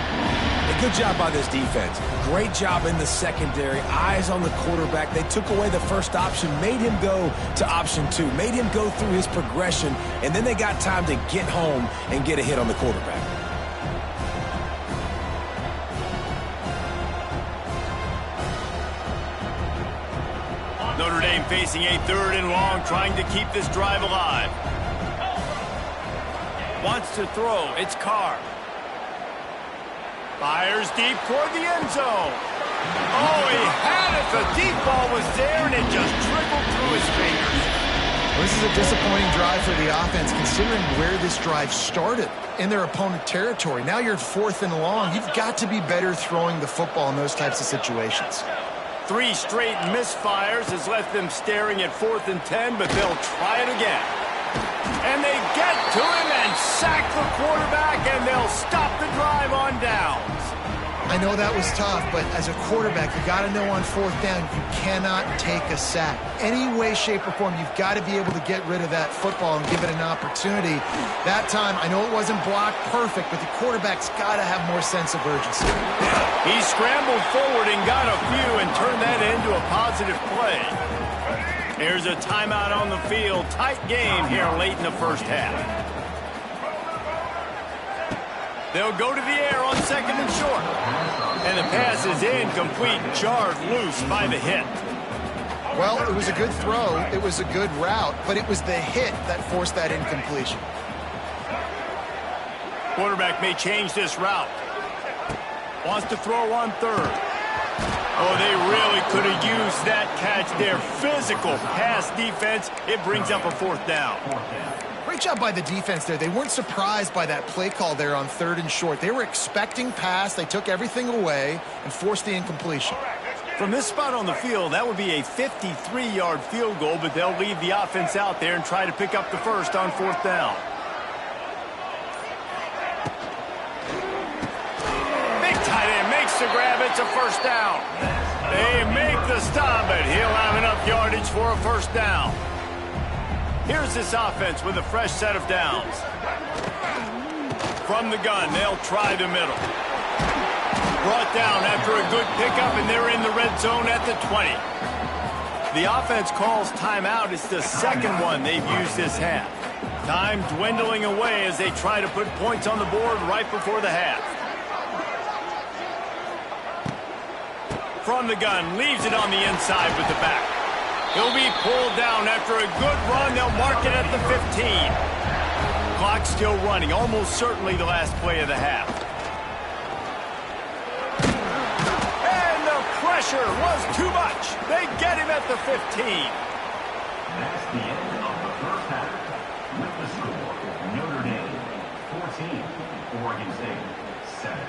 A good job by this defense. Great job in the secondary. Eyes on the quarterback. They took away the first option, made him go to option 2, made him go through his progression, and then they got time to get home and get a hit on the quarterback. Notre Dame facing a 3rd and long, trying to keep this drive alive. Wants to throw. It's Carr. Fires deep toward the end zone. Oh, he had it. The deep ball was there, and it just trickled through his fingers. Well, this is a disappointing drive for the offense, considering where this drive started in their opponent territory. Now you're 4th and long. You've got to be better throwing the football in those types of situations. 3 straight misfires has left them staring at 4th and 10, but they'll try it again. And they get to him and sack the quarterback, and they'll stop the drive on downs. I know that was tough, but as a quarterback, you got to know on 4th down, you cannot take a sack. Any way, shape, or form, you've got to be able to get rid of that football and give it an opportunity. That time, I know it wasn't blocked perfect, but the quarterback's got to have more sense of urgency. He scrambled forward and got a few and turned that into a positive play. Here's a timeout on the field. Tight game here late in the 1st half. They'll go to the air on 2nd and short. And the pass is incomplete, jarred loose by the hit. Well, it was a good throw. It was a good route, but it was the hit that forced that incompletion. Quarterback may change this route. Wants to throw on 3rd. Oh, they really could have used that catch there. Physical pass defense. It brings up a 4th down. Great job by the defense there. They weren't surprised by that play call there on 3rd and short. They were expecting pass. They took everything away and forced the incompletion. From this spot on the field, that would be a 53-yard field goal, but they'll leave the offense out there and try to pick up the first on 4th down. Big tight end makes the grab. It's a 1st down. They make the stop, but he'll have enough yardage for a 1st down. Here's this offense with a fresh set of downs. From the gun, they'll try the middle. Brought down after a good pickup, and they're in the red zone at the 20. The offense calls timeout. It's the 2nd one they've used this half. Time dwindling away as they try to put points on the board right before the half. From the gun, leaves it on the inside with the back. He'll be pulled down after a good run. They'll mark it at the 15. Clock still running, almost certainly the last play of the half. And the pressure was too much. They get him at the 15. That's the end of the 1st half. With the score, Notre Dame 14, Oregon State 7.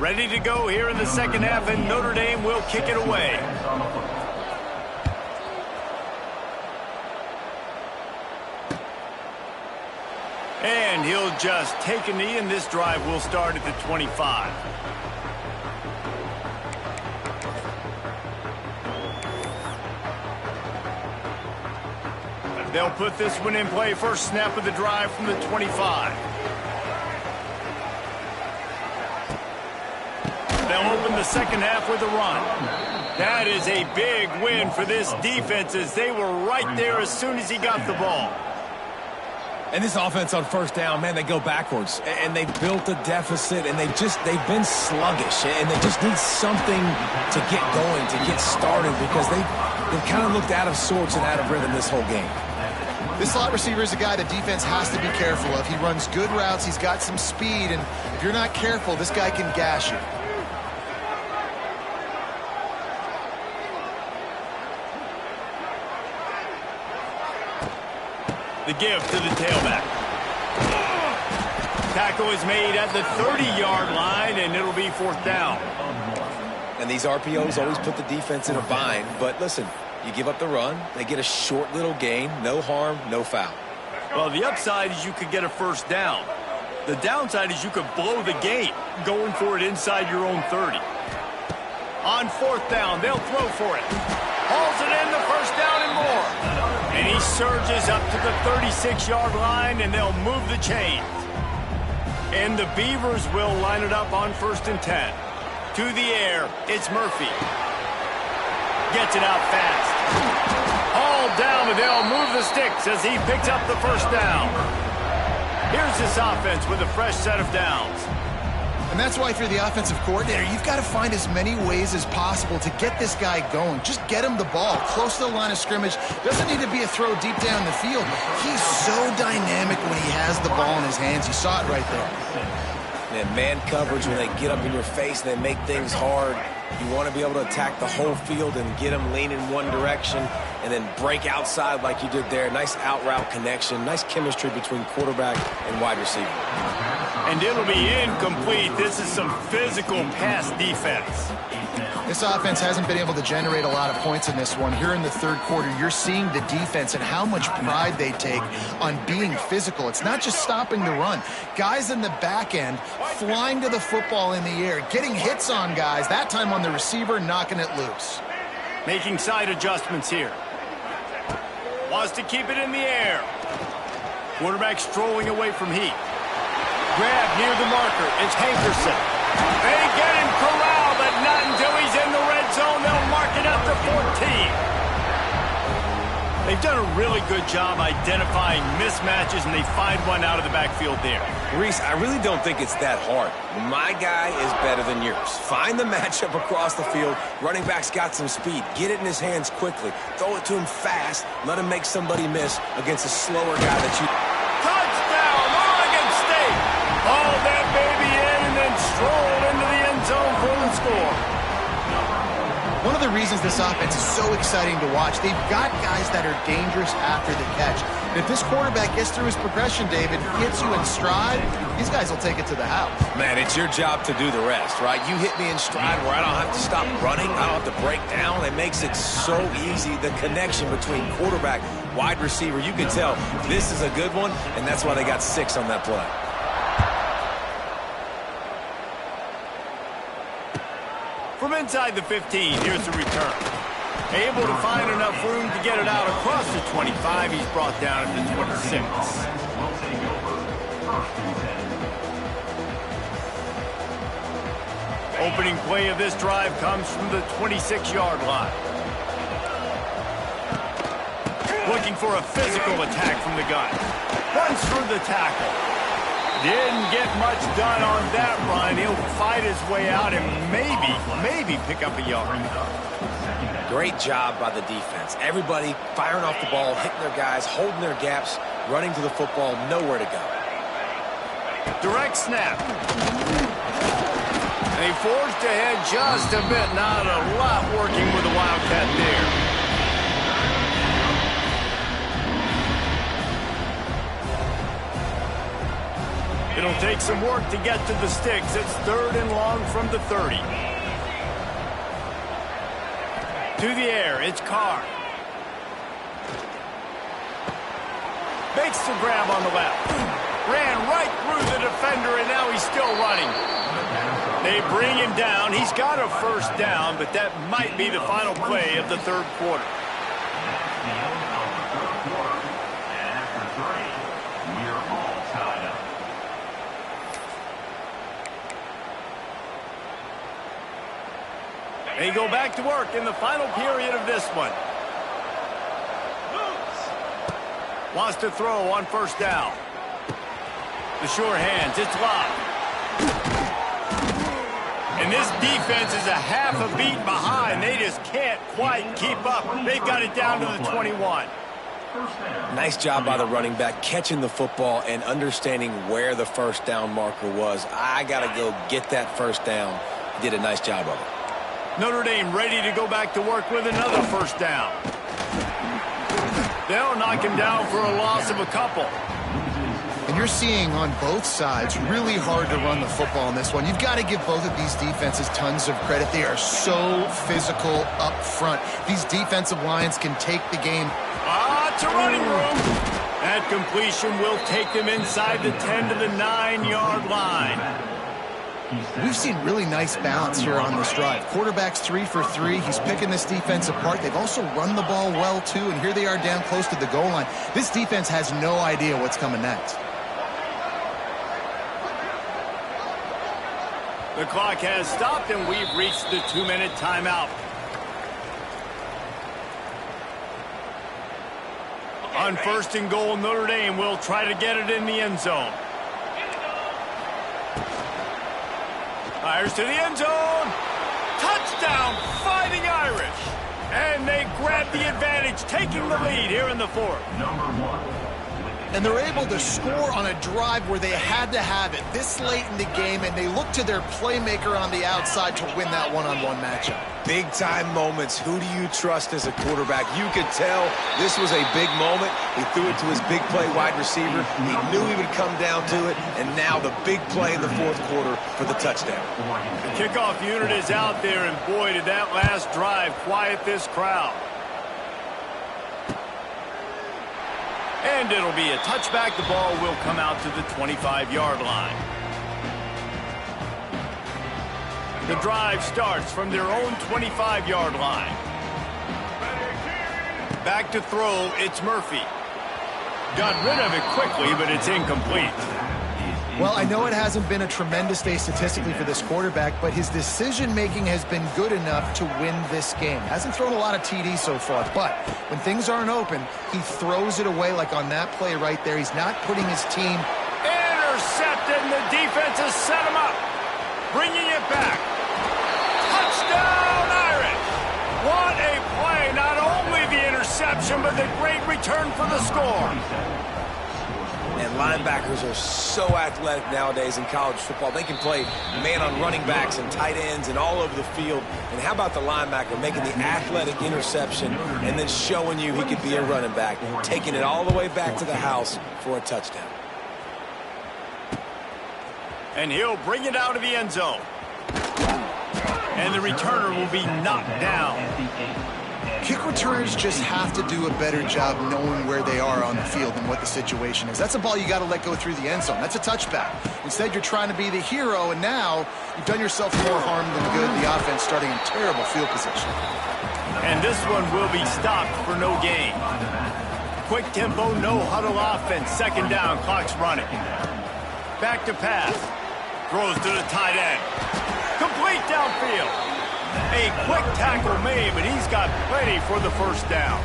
Ready to go here in the second half, and Notre Dame will kick it away. And he'll just take a knee, and this drive will start at the 25. They'll put this one in play. First snap of the drive from the 25. They'll open the second half with a run. That is a big win for this defense, as they were right there as soon as he got the ball. And this offense on first down, man, they go backwards. And they built a deficit, and they've been sluggish. And they just need something to get going, to get started, because they've kind of looked out of sorts and out of rhythm this whole game. This slot receiver is a guy the defense has to be careful of. He runs good routes. He's got some speed. And if you're not careful, this guy can gash you. The give to the tailback. Tackle is made at the 30-yard line, and it'll be fourth down. And these RPOs always put the defense in a bind. But listen, you give up the run, they get a short little gain, no harm, no foul. Well, the upside is you could get a first down. The downside is you could blow the game going for it inside your own 30. On fourth down, they'll throw for it. Hauls it in, the first down and more. And he surges up to the 36-yard line, and they'll move the chains. And the Beavers will line it up on 1st and 10. To the air, it's Murphy. Gets it out fast. Hauled down, and they'll move the sticks as he picks up the first down. Here's this offense with a fresh set of downs. And that's why if you're the offensive coordinator, you've got to find as many ways as possible to get this guy going. Just get him the ball close to the line of scrimmage. Doesn't need to be a throw deep down the field. He's so dynamic when he has the ball in his hands. You saw it right there. And man coverage, when they get up in your face and they make things hard, you want to be able to attack the whole field and get them lean in one direction and then break outside like you did there. Nice out route connection, nice chemistry between quarterback and wide receiver. And it'll be incomplete. This is some physical pass defense. This offense hasn't been able to generate a lot of points in this one. Here in the third quarter, you're seeing the defense and how much pride they take on being physical. It's not just stopping the run. Guys in the back end flying to the football in the air, getting hits on guys, that time on the receiver, knocking it loose. Making side adjustments here. Wants to keep it in the air. Quarterback strolling away from heat. Grab near the marker. It's Hankerson. They get him corralled, but not until he's in the red zone. They'll mark it up to 14. They've done a really good job identifying mismatches, and they find one out of the backfield there. Reese, I really don't think it's that hard. My guy is better than yours. Find the matchup across the field. Running back's got some speed. Get it in his hands quickly. Throw it to him fast. Let him make somebody miss against a slower guy that you... Touchdown, Oregon State! Hauled that baby in and then strolled into the end zone for the score. One of the reasons this offense is so exciting to watch, they've got guys that are dangerous after the catch. And if this quarterback gets through his progression, David, hits you in stride, these guys will take it to the house. Man, it's your job to do the rest, right? You hit me in stride where I don't have to stop running. I don't have to break down. It makes it so easy. The connection between quarterback, wide receiver, you can tell this is a good one, and that's why they got 6 on that play. From inside the 15, here's the return. Able to find enough room to get it out across the 25. He's brought down at the 26. Opening play of this drive comes from the 26-yard line. Looking for a physical attack from the gun. Runs through the tackle. Didn't get much done on that run. He'll fight his way out and maybe pick up a yard. Great job by the defense. Everybody firing off the ball, hitting their guys, holding their gaps, running to the football, nowhere to go. Direct snap. They forged ahead just a bit. Not a lot working with the Wildcat there. It'll take some work to get to the sticks. It's 3rd and long from the 30. To the air, it's Carr. Makes the grab on the left. Ran right through the defender, and now he's still running. They bring him down. He's got a first down, but that might be the final play of the 3rd quarter. That's the end of the 3rd quarter. And after 3, we're all tied up. They go back to work in the final period of this one. Wants to throw on first down. The sure hands, it's locked. And this defense is a half a beat behind. They just can't quite keep up. They've got it down to the 21. Nice job by the running back, catching the football and understanding where the first down marker was. I got to go get that first down. He did a nice job of it. Notre Dame ready to go back to work with another first down. They'll knock him down for a loss of a couple. And you're seeing on both sides really hard to run the football in this one. You've got to give both of these defenses tons of credit. They are so physical up front. These defensive lines can take the game. To running room. That completion will take them inside the 10 to the 9-yard line. We've seen really nice balance here on this drive. Quarterback's 3 for 3. He's picking this defense apart. They've also run the ball well, too, and here they are down close to the goal line. This defense has no idea what's coming next. The clock has stopped, and we've reached the 2-minute timeout. On 1st and goal, Notre Dame will try to get it in the end zone. Fires to the end zone. Touchdown, Fighting Irish. And they grab the advantage, taking the lead here in the 4th. Number 1. And they're able to score on a drive where they had to have it this late in the game, and they look to their playmaker on the outside to win that one-on-one matchup. Big-time moments. Who do you trust as a quarterback? You could tell this was a big moment. He threw it to his big play wide receiver. He knew he would come down to it, and now the big play in the 4th quarter for the touchdown. The kickoff unit is out there, and boy, did that last drive quiet this crowd. And it'll be a touchback. The ball will come out to the 25-yard line. The drive starts from their own 25-yard line. Back to throw, it's Murphy. Got rid of it quickly, but it's incomplete. Well, I know it hasn't been a tremendous day statistically for this quarterback, but his decision-making has been good enough to win this game. Hasn't thrown a lot of TDs so far, but when things aren't open, he throws it away like on that play right there. He's not putting his team... Intercepted, and the defense has set him up. Bringing it back. Touchdown, Irish. What a play. Not only the interception, but the great return for the score. And linebackers are so athletic nowadays in college football. They can play man on running backs and tight ends and all over the field. And how about the linebacker making the athletic interception and then showing you he could be a running back, taking it all the way back to the house for a touchdown. And he'll bring it out of the end zone. And the returner will be knocked down. Kick returners just have to do a better job knowing where they are on the field and what the situation is. That's a ball you got to let go through the end zone. That's a touchback. Instead, you're trying to be the hero, and now you've done yourself more harm than good. The offense starting in terrible field position. And this one will be stopped for no gain. Quick tempo, no huddle offense. 2nd down, clock's running. Back to pass. Throws to the tight end. Complete downfield. A quick tackle made, but he's got plenty for the first down.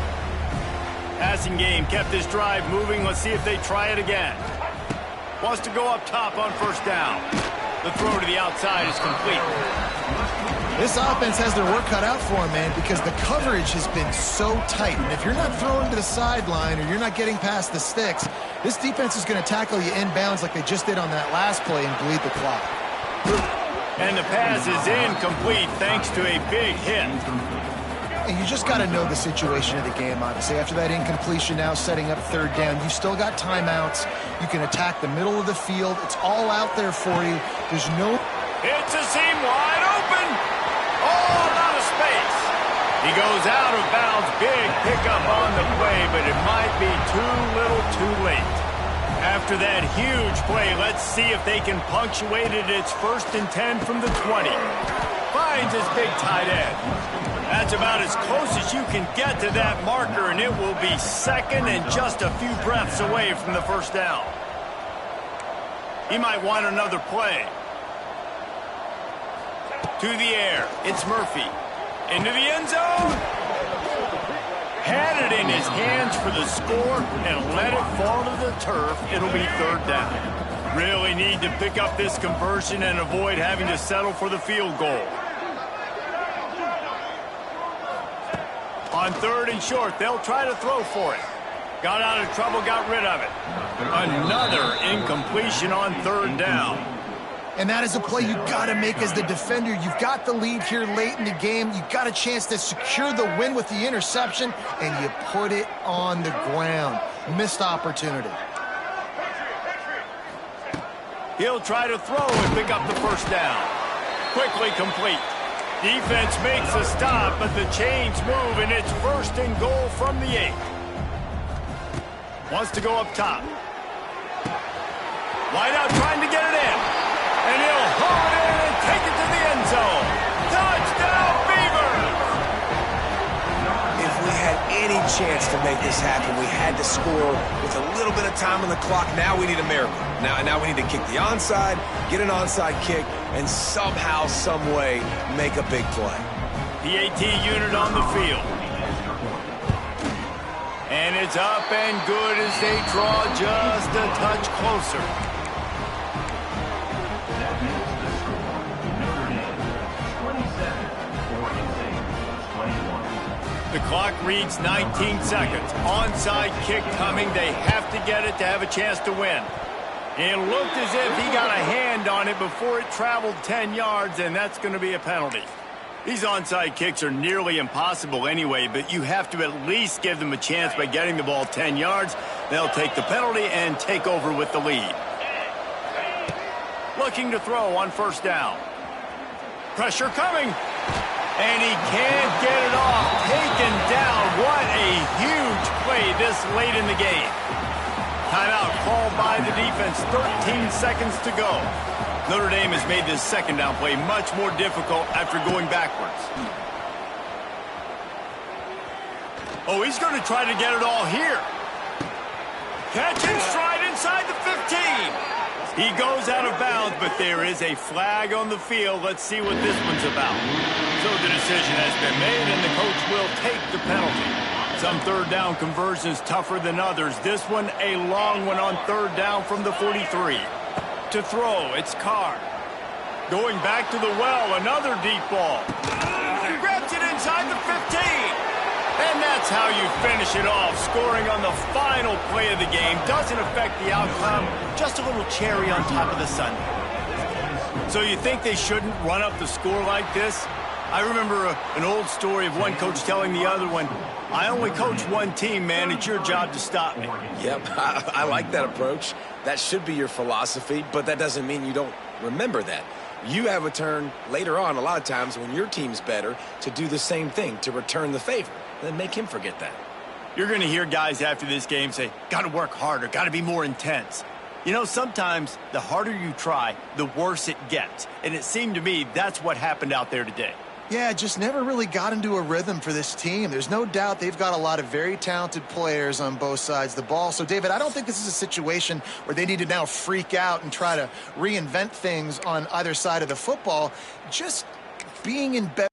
Passing game kept this drive moving. Let's see if they try it again. Wants to go up top on first down. The throw to the outside is complete. This offense has their work cut out for them, man, because the coverage has been so tight. And if you're not throwing to the sideline or you're not getting past the sticks, this defense is going to tackle you inbounds like they just did on that last play and bleed the clock. And the pass is incomplete thanks to a big hit. And you just got to know the situation of the game, obviously. After that incompletion now setting up third down, you've still got timeouts. You can attack the middle of the field. It's all out there for you. There's no... It's a seam wide open. All out of space. He goes out of bounds. Big pickup on the play, but it might be too little too late. After that huge play, let's see if they can punctuate it. It's 1st and 10 from the 20. Finds his big tight end. That's about as close as you can get to that marker, and it will be second and just a few breaths away from the first down. He might want another play. To the air, it's Murphy. Into the end zone. Had it in his hands for the score and let it fall to the turf. It'll be third down. Really need to pick up this conversion and avoid having to settle for the field goal. On 3rd and short, they'll try to throw for it. Got out of trouble, got rid of it. Another incompletion on 3rd down. And that is a play you got to make as the defender. You've got the lead here late in the game. You got a chance to secure the win with the interception, and you put it on the ground. Missed opportunity. He'll try to throw and pick up the first down. Quickly complete. Defense makes a stop, but the chains move, and it's 1st and goal from the 8. Wants to go up top. Wide out trying to get it in. And he'll haul it in and take it to the end zone. Touchdown, Beavers! If we had any chance to make this happen, we had to score with a little bit of time on the clock. Now we need a miracle. Now we need to kick the onside, get an onside kick, and somehow, some way, make a big play. The AT unit on the field. And it's up and good as they draw just a touch closer. The clock reads 19 seconds. Onside kick coming. They have to get it to have a chance to win. It looked as if he got a hand on it before it traveled 10 yards, and that's going to be a penalty. These onside kicks are nearly impossible anyway, but you have to at least give them a chance by getting the ball 10 yards. They'll take the penalty and take over with the lead. Looking to throw on 1st down. Pressure coming. And he can't get it off. Taken down. What a huge play this late in the game. Timeout called by the defense. 13 seconds to go. Notre Dame has made this 2nd down play much more difficult after going backwards. Oh, he's going to try to get it all here. Catch and stride inside the 15. He goes out of bounds, but there is a flag on the field. Let's see what this one's about. So the decision has been made, and the coach will take the penalty. Some 3rd down conversions tougher than others. This one, a long one on 3rd down from the 43. To throw, it's Carr. Going back to the well, another deep ball. He grabs it inside the 15. And that's how you finish it off. Scoring on the final play of the game doesn't affect the outcome. Just a little cherry on top of the sundae. So you think they shouldn't run up the score like this? I remember an old story of one coach telling the other one, I only coach one team, man. It's your job to stop me. Yep, I like that approach. That should be your philosophy, but that doesn't mean you don't remember that. You have a turn later on, a lot of times, when your team's better, to do the same thing, to return the favor. Then make him forget that. You're going to hear guys after this game say, got to work harder, got to be more intense. You know, sometimes the harder you try, the worse it gets. And it seemed to me that's what happened out there today. Yeah, just never really got into a rhythm for this team. There's no doubt they've got a lot of very talented players on both sides of the ball. So, David, I don't think this is a situation where they need to now freak out and try to reinvent things on either side of the football. Just being in better.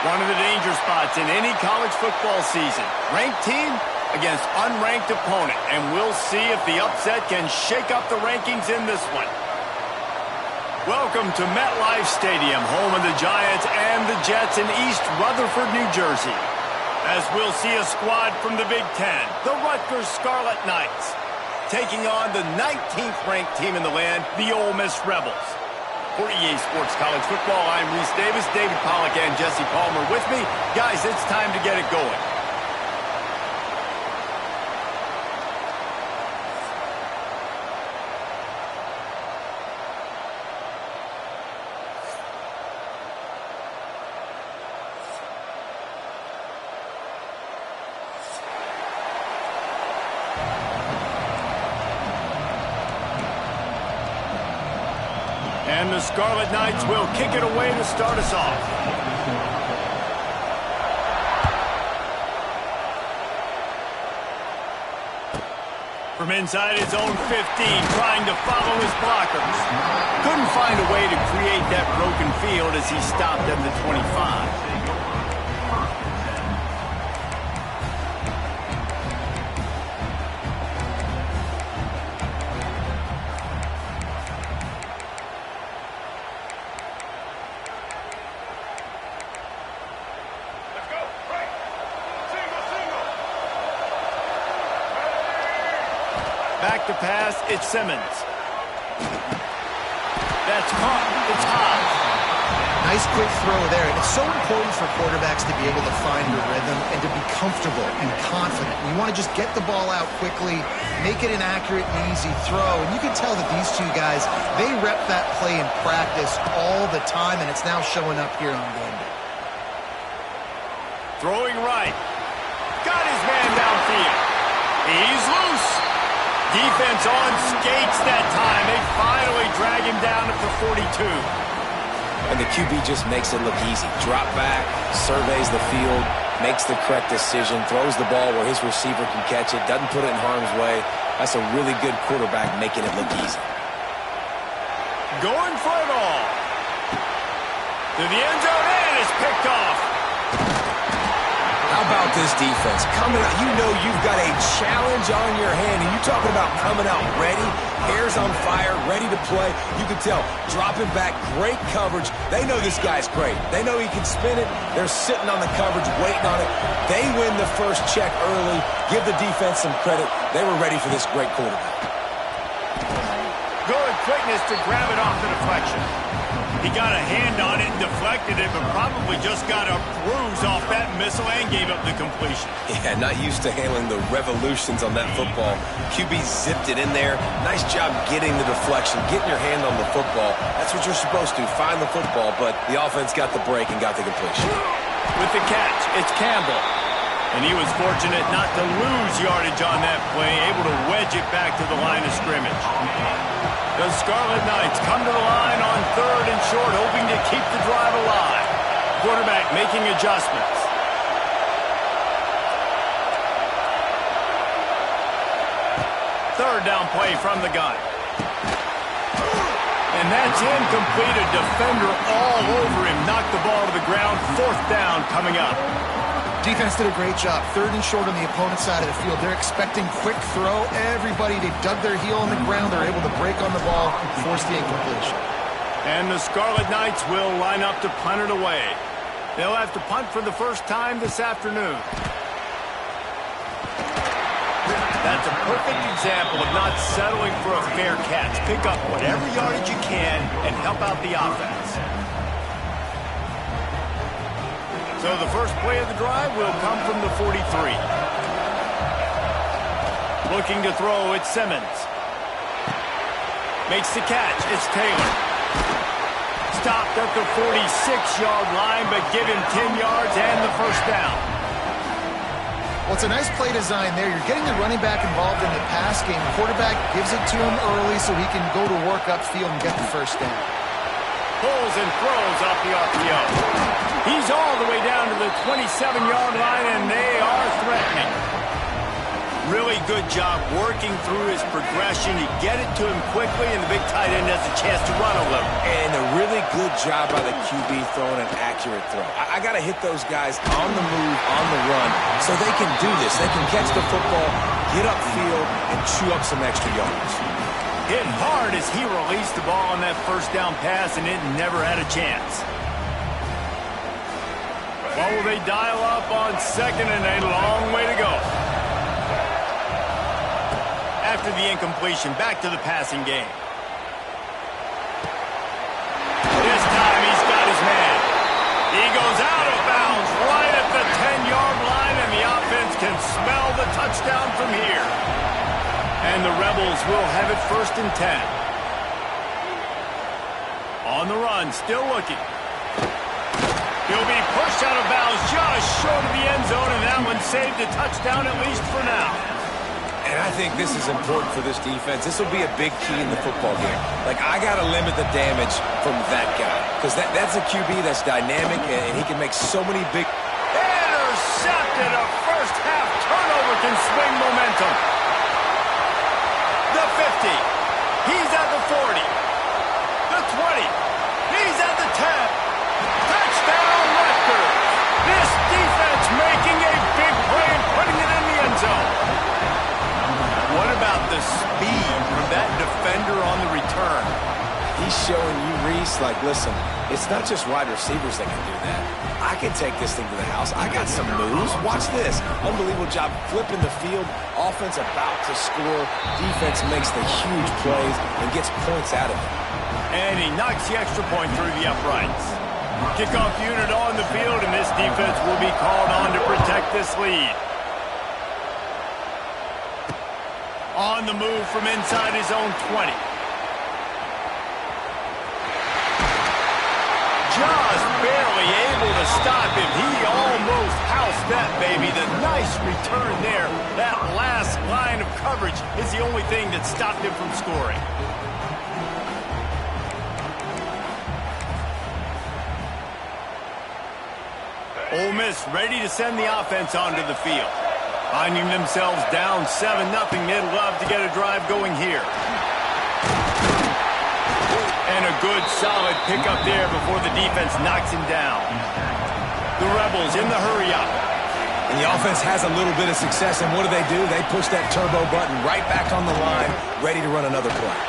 One of the danger spots in any college football season. Ranked team against unranked opponent. And we'll see if the upset can shake up the rankings in this one. Welcome to MetLife Stadium, home of the Giants and the Jets in East Rutherford, New Jersey. As we'll see a squad from the Big Ten, the Rutgers Scarlet Knights, taking on the 19th ranked team in the land, the Ole Miss Rebels. For EA Sports College Football, I'm Reese Davis, David Pollack, and Jesse Palmer with me. Guys, it's time to get it going. And the Scarlet Knights will kick it away to start us off. From inside his own 15, trying to follow his blockers. Couldn't find a way to create that broken field as he stopped at the 25. Back to pass, it's Simmons. That's caught. It's high. Nice quick throw there. And it's so important for quarterbacks to be able to find your rhythm and to be comfortable and confident. You want to just get the ball out quickly, make it an accurate and easy throw. And you can tell that these two guys, they rep that play in practice all the time, and it's now showing up here on game day. Throwing right. Got his man downfield. He's loose. Defense on skates that time. They finally drag him down at the 42. And the QB just makes it look easy. Drop back, surveys the field, makes the correct decision, throws the ball where his receiver can catch it, doesn't put it in harm's way. That's a really good quarterback making it look easy. Going for it all. To the end zone, and it's picked off. How about this defense? Coming out, you know you've got a challenge on your hand, and you're talking about coming out ready, hairs on fire, ready to play. You can tell, dropping back, great coverage. They know this guy's great. They know he can spin it. They're sitting on the coverage, waiting on it. They win the first check early. Give the defense some credit. They were ready for this great quarterback. Good quickness to grab it off the deflection. He got a hand on it and deflected it, but probably just got a bruise off that missile and gave up the completion. Yeah, not used to handling the revolutions on that football. QB zipped it in there. Nice job getting the deflection, getting your hand on the football. That's what you're supposed to, find the football, but the offense got the break and got the completion. With the catch, it's Campbell. And he was fortunate not to lose yardage on that play, able to wedge it back to the line of scrimmage. The Scarlet Knights come to the line on 3rd and short, hoping to keep the drive alive. Quarterback making adjustments. Third down play from the gun. And that's incomplete. A defender all over him. Knocked the ball to the ground. 4th down coming up. Defense did a great job. 3rd and short on the opponent's side of the field. They're expecting quick throw. Everybody, they dug their heel on the ground. They're able to break on the ball and force the incompletion. And the Scarlet Knights will line up to punt it away. They'll have to punt for the first time this afternoon. That's a perfect example of not settling for a fair catch. Pick up whatever yardage you can and help out the offense. So the first play of the drive will come from the 43. Looking to throw, it's Simmons. Makes the catch, it's Taylor. Stopped at the 46-yard line, but give him 10 yards and the first down. Well, it's a nice play design there. You're getting the running back involved in the pass game. The quarterback gives it to him early so he can go to work upfield and get the first down. Pulls and throws off the RPO. He's all the way down to the 27-yard line, and they are threatening. Really Really good job working through his progression to get it to him quickly, and the big tight end has a chance to run a little. And a really good job by the QB throwing an accurate throw. I got to hit those guys on the move, on the run, so they can do this. They can catch the football, get upfield, and chew up some extra yards. Hit hard as he released the ball on that first down pass, and it never had a chance. What will they dial up on second, and a long way to go? After the incompletion, back to the passing game. This time he's got his man. He goes out of bounds right at the 10-yard line, and the offense can smell the touchdown from here. And the Rebels will have it 1st and 10. On the run, still looking. He'll be pushed out of bounds just short of the end zone, and that one saved a touchdown at least for now. And I think this is important for this defense. This will be a big key in the football game. Like, I got to limit the damage from that guy, because that's a QB that's dynamic, and he can make so many big... Intercepted! A first-half turnover can swing momentum. The 50. He's at the 40. The 20. He's at the 10. Touchdown, Rutgers! This defense making a big play and putting it in the end zone. What about the speed from that defender on the return? He's showing you, Reese, like, listen, it's not just wide receivers that can do that. I can take this thing to the house. I got some moves. Watch this. Unbelievable job flipping the field. Offense about to score. Defense makes the huge plays and gets points out of it. And he knocks the extra point through the uprights. Kickoff unit on the field, and this defense will be called on to protect this lead. On the move from inside his own 20. Just barely able to stop him. He almost housed that baby. The nice return there. That last line of coverage is the only thing that stopped him from scoring. Ole Miss ready to send the offense onto the field. Finding themselves down 7-0, they'd love to get a drive going here. And a good, solid pickup there before the defense knocks him down. The Rebels in the hurry-up. And the offense has a little bit of success, and what do? They push that turbo button right back on the line, ready to run another play.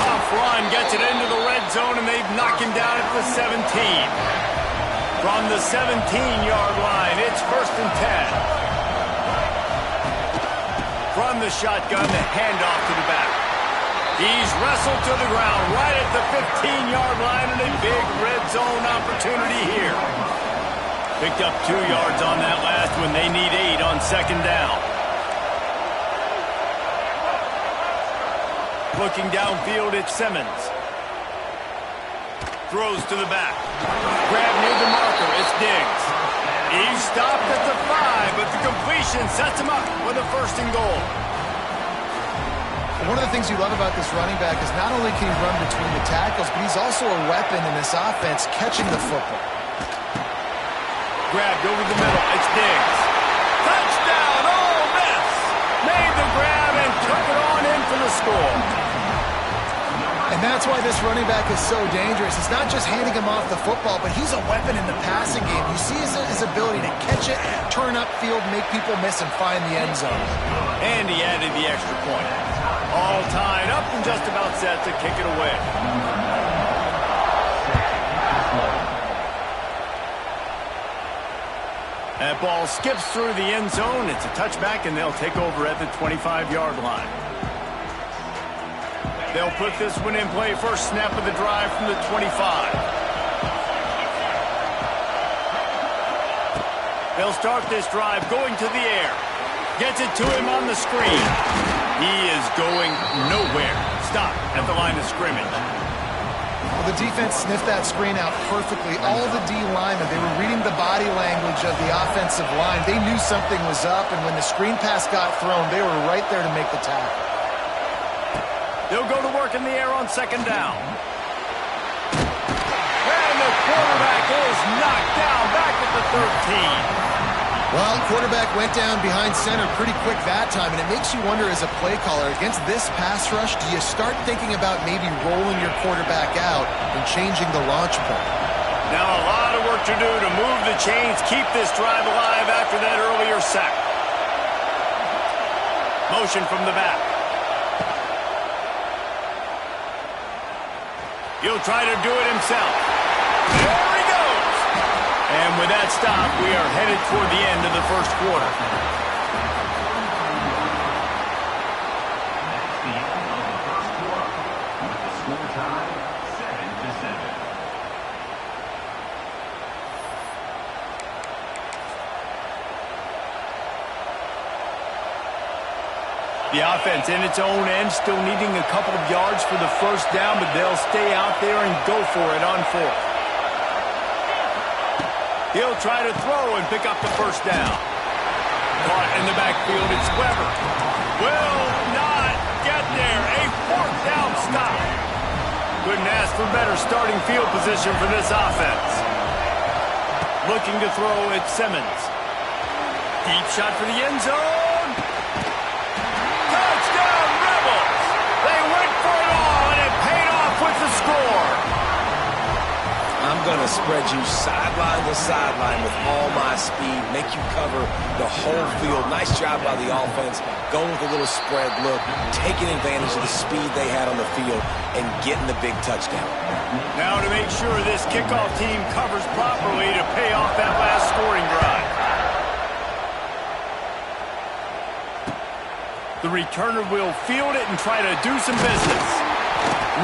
Tough run gets it into the red zone, and they've knocked him down at the 17. From the 17-yard line, it's 1st and 10. From the shotgun, the handoff to the back. He's wrestled to the ground right at the 15-yard line, and a big red zone opportunity here. Picked up 2 yards on that last one. They need 8 on 2nd down. Looking downfield, it's Simmons. Throws to the back. Grab near the marker, it's Diggs. He's stopped at the 5, but the completion sets him up with a 1st and goal. One of the things you love about this running back is not only can he run between the tackles, but he's also a weapon in this offense catching the football. Grabbed over the middle, it's Diggs. Touchdown, Ole Miss! Made the grab and took it on in for the score. And that's why this running back is so dangerous. It's not just handing him off the football, but he's a weapon in the passing game. You see his ability to catch it, turn upfield, make people miss, and find the end zone. And he added the extra point. All tied up and just about set to kick it away. That ball skips through the end zone. It's a touchback, and they'll take over at the 25-yard line. They'll put this one in play. First snap of the drive from the 25. They'll start this drive going to the air. Gets it to him on the screen. He is going nowhere. Stop at the line of scrimmage. Well, the defense sniffed that screen out perfectly. All the D linemen, they were reading the body language of the offensive line. They knew something was up, and when the screen pass got thrown, they were right there to make the tackle. They'll go to work in the air on 2nd down. And the quarterback is knocked down back at the 13. Well, quarterback went down behind center pretty quick that time, and it makes you wonder as a play caller, against this pass rush, do you start thinking about maybe rolling your quarterback out and changing the launch point? Now a lot of work to do to move the chains, keep this drive alive after that earlier sack. Motion from the back. He'll try to do it himself. There he goes! And with that stop, we are headed toward the end of the first quarter. That's the end of the first quarter. With the score tied 7-7. The offense in its own end, still needing a couple of yards for the first down, but they'll stay out there and go for it on fourth. He'll try to throw and pick up the first down. Caught in the backfield, it's Weber. Will not get there. A fourth down stop. Couldn't ask for better starting field position for this offense. Looking to throw at Simmons. Deep shot for the end zone. Touchdown, Rebels! They went for it all, and it paid off with the score. I'm going to spread you sideline to sideline with all my speed, make you cover the whole field. Nice job by the offense, going with a little spread look, taking advantage of the speed they had on the field, and getting the big touchdown. Now to make sure this kickoff team covers properly to pay off that last scoring drive. The returner will field it and try to do some business.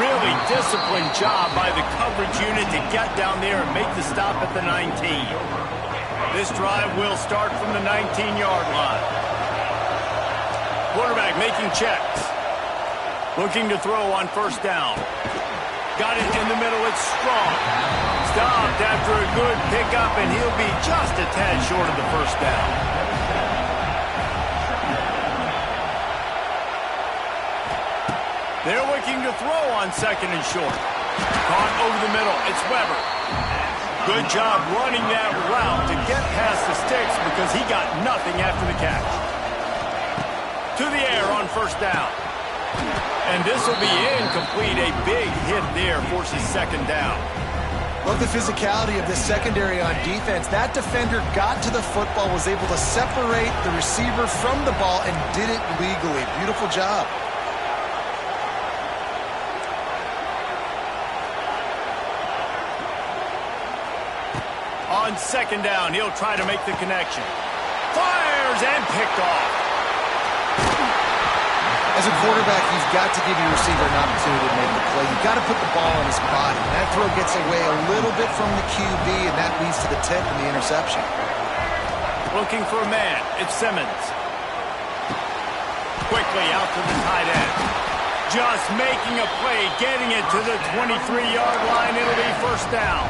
Really disciplined job by the coverage unit to get down there and make the stop at the 19. This drive will start from the 19-yard line. Quarterback making checks. Looking to throw on first down. Got it in the middle, it's strong. Stopped after a good pickup, and he'll be just a tad short of the first down. They're looking to throw on second and short. Caught over the middle. It's Weber. Good job running that route to get past the sticks because he got nothing after the catch. To the air on first down. And this will be incomplete. A big hit there forces second down. Love the physicality of this secondary on defense. That defender got to the football, was able to separate the receiver from the ball, and did it legally. Beautiful job. On second down, he'll try to make the connection. Fires and picked off. As a quarterback, you've got to give your receiver an opportunity to make the play. You've got to put the ball on his body. That throw gets away a little bit from the QB, and that leads to the tip and the interception. Looking for a man. It's Simmons. Quickly out to the tight end. Just making a play, getting it to the 23-yard line. It'll be first down.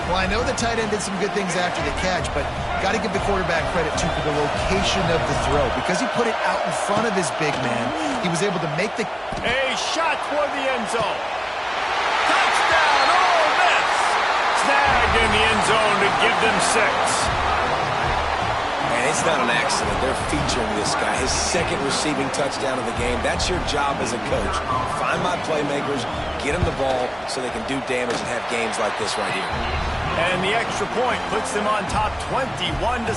Well, I know the tight end did some good things after the catch, but got to give the quarterback credit, too, for the location of the throw. Because he put it out in front of his big man, he was able to make the... A shot toward the end zone. Touchdown, Ole Miss! Snagged in the end zone to give them 6. And it's not an accident. They're featuring this guy. His second receiving touchdown of the game. That's your job as a coach. Find my playmakers, get them the ball so they can do damage and have games like this right here. And the extra point puts them on top 21-7.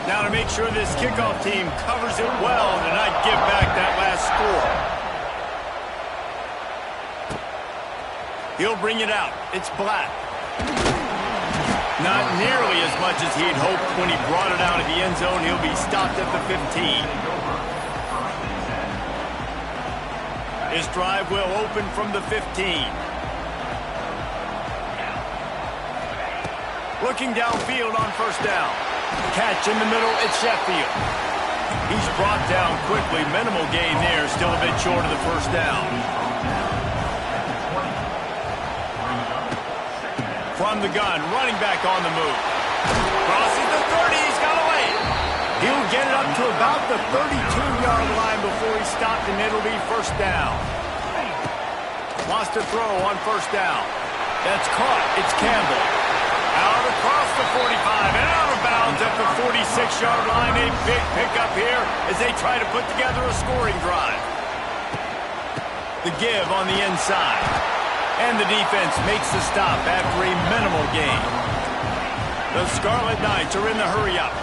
Now to make sure this kickoff team covers it well to not give back that last score. He'll bring it out. It's Black. Not nearly as much as he'd hoped when he brought it out of the end zone. He'll be stopped at the 15. His drive will open from the 15. Looking downfield on first down. Catch in the middle, it's Sheffield. He's brought down quickly. Minimal gain there, still a bit short of the first down. From the gun, running back on the move. Crosses the 30, he's got away. He'll get it up to about the 32-yard line before he's stopped, and it'll be first down. Wants to throw on first down. That's caught. It's Campbell. Out across the 45 and out of bounds 6-yard line, a big pickup here as they try to put together a scoring drive. The give on the inside. And the defense makes the stop after a minimal gain. The Scarlet Knights are in the hurry-up.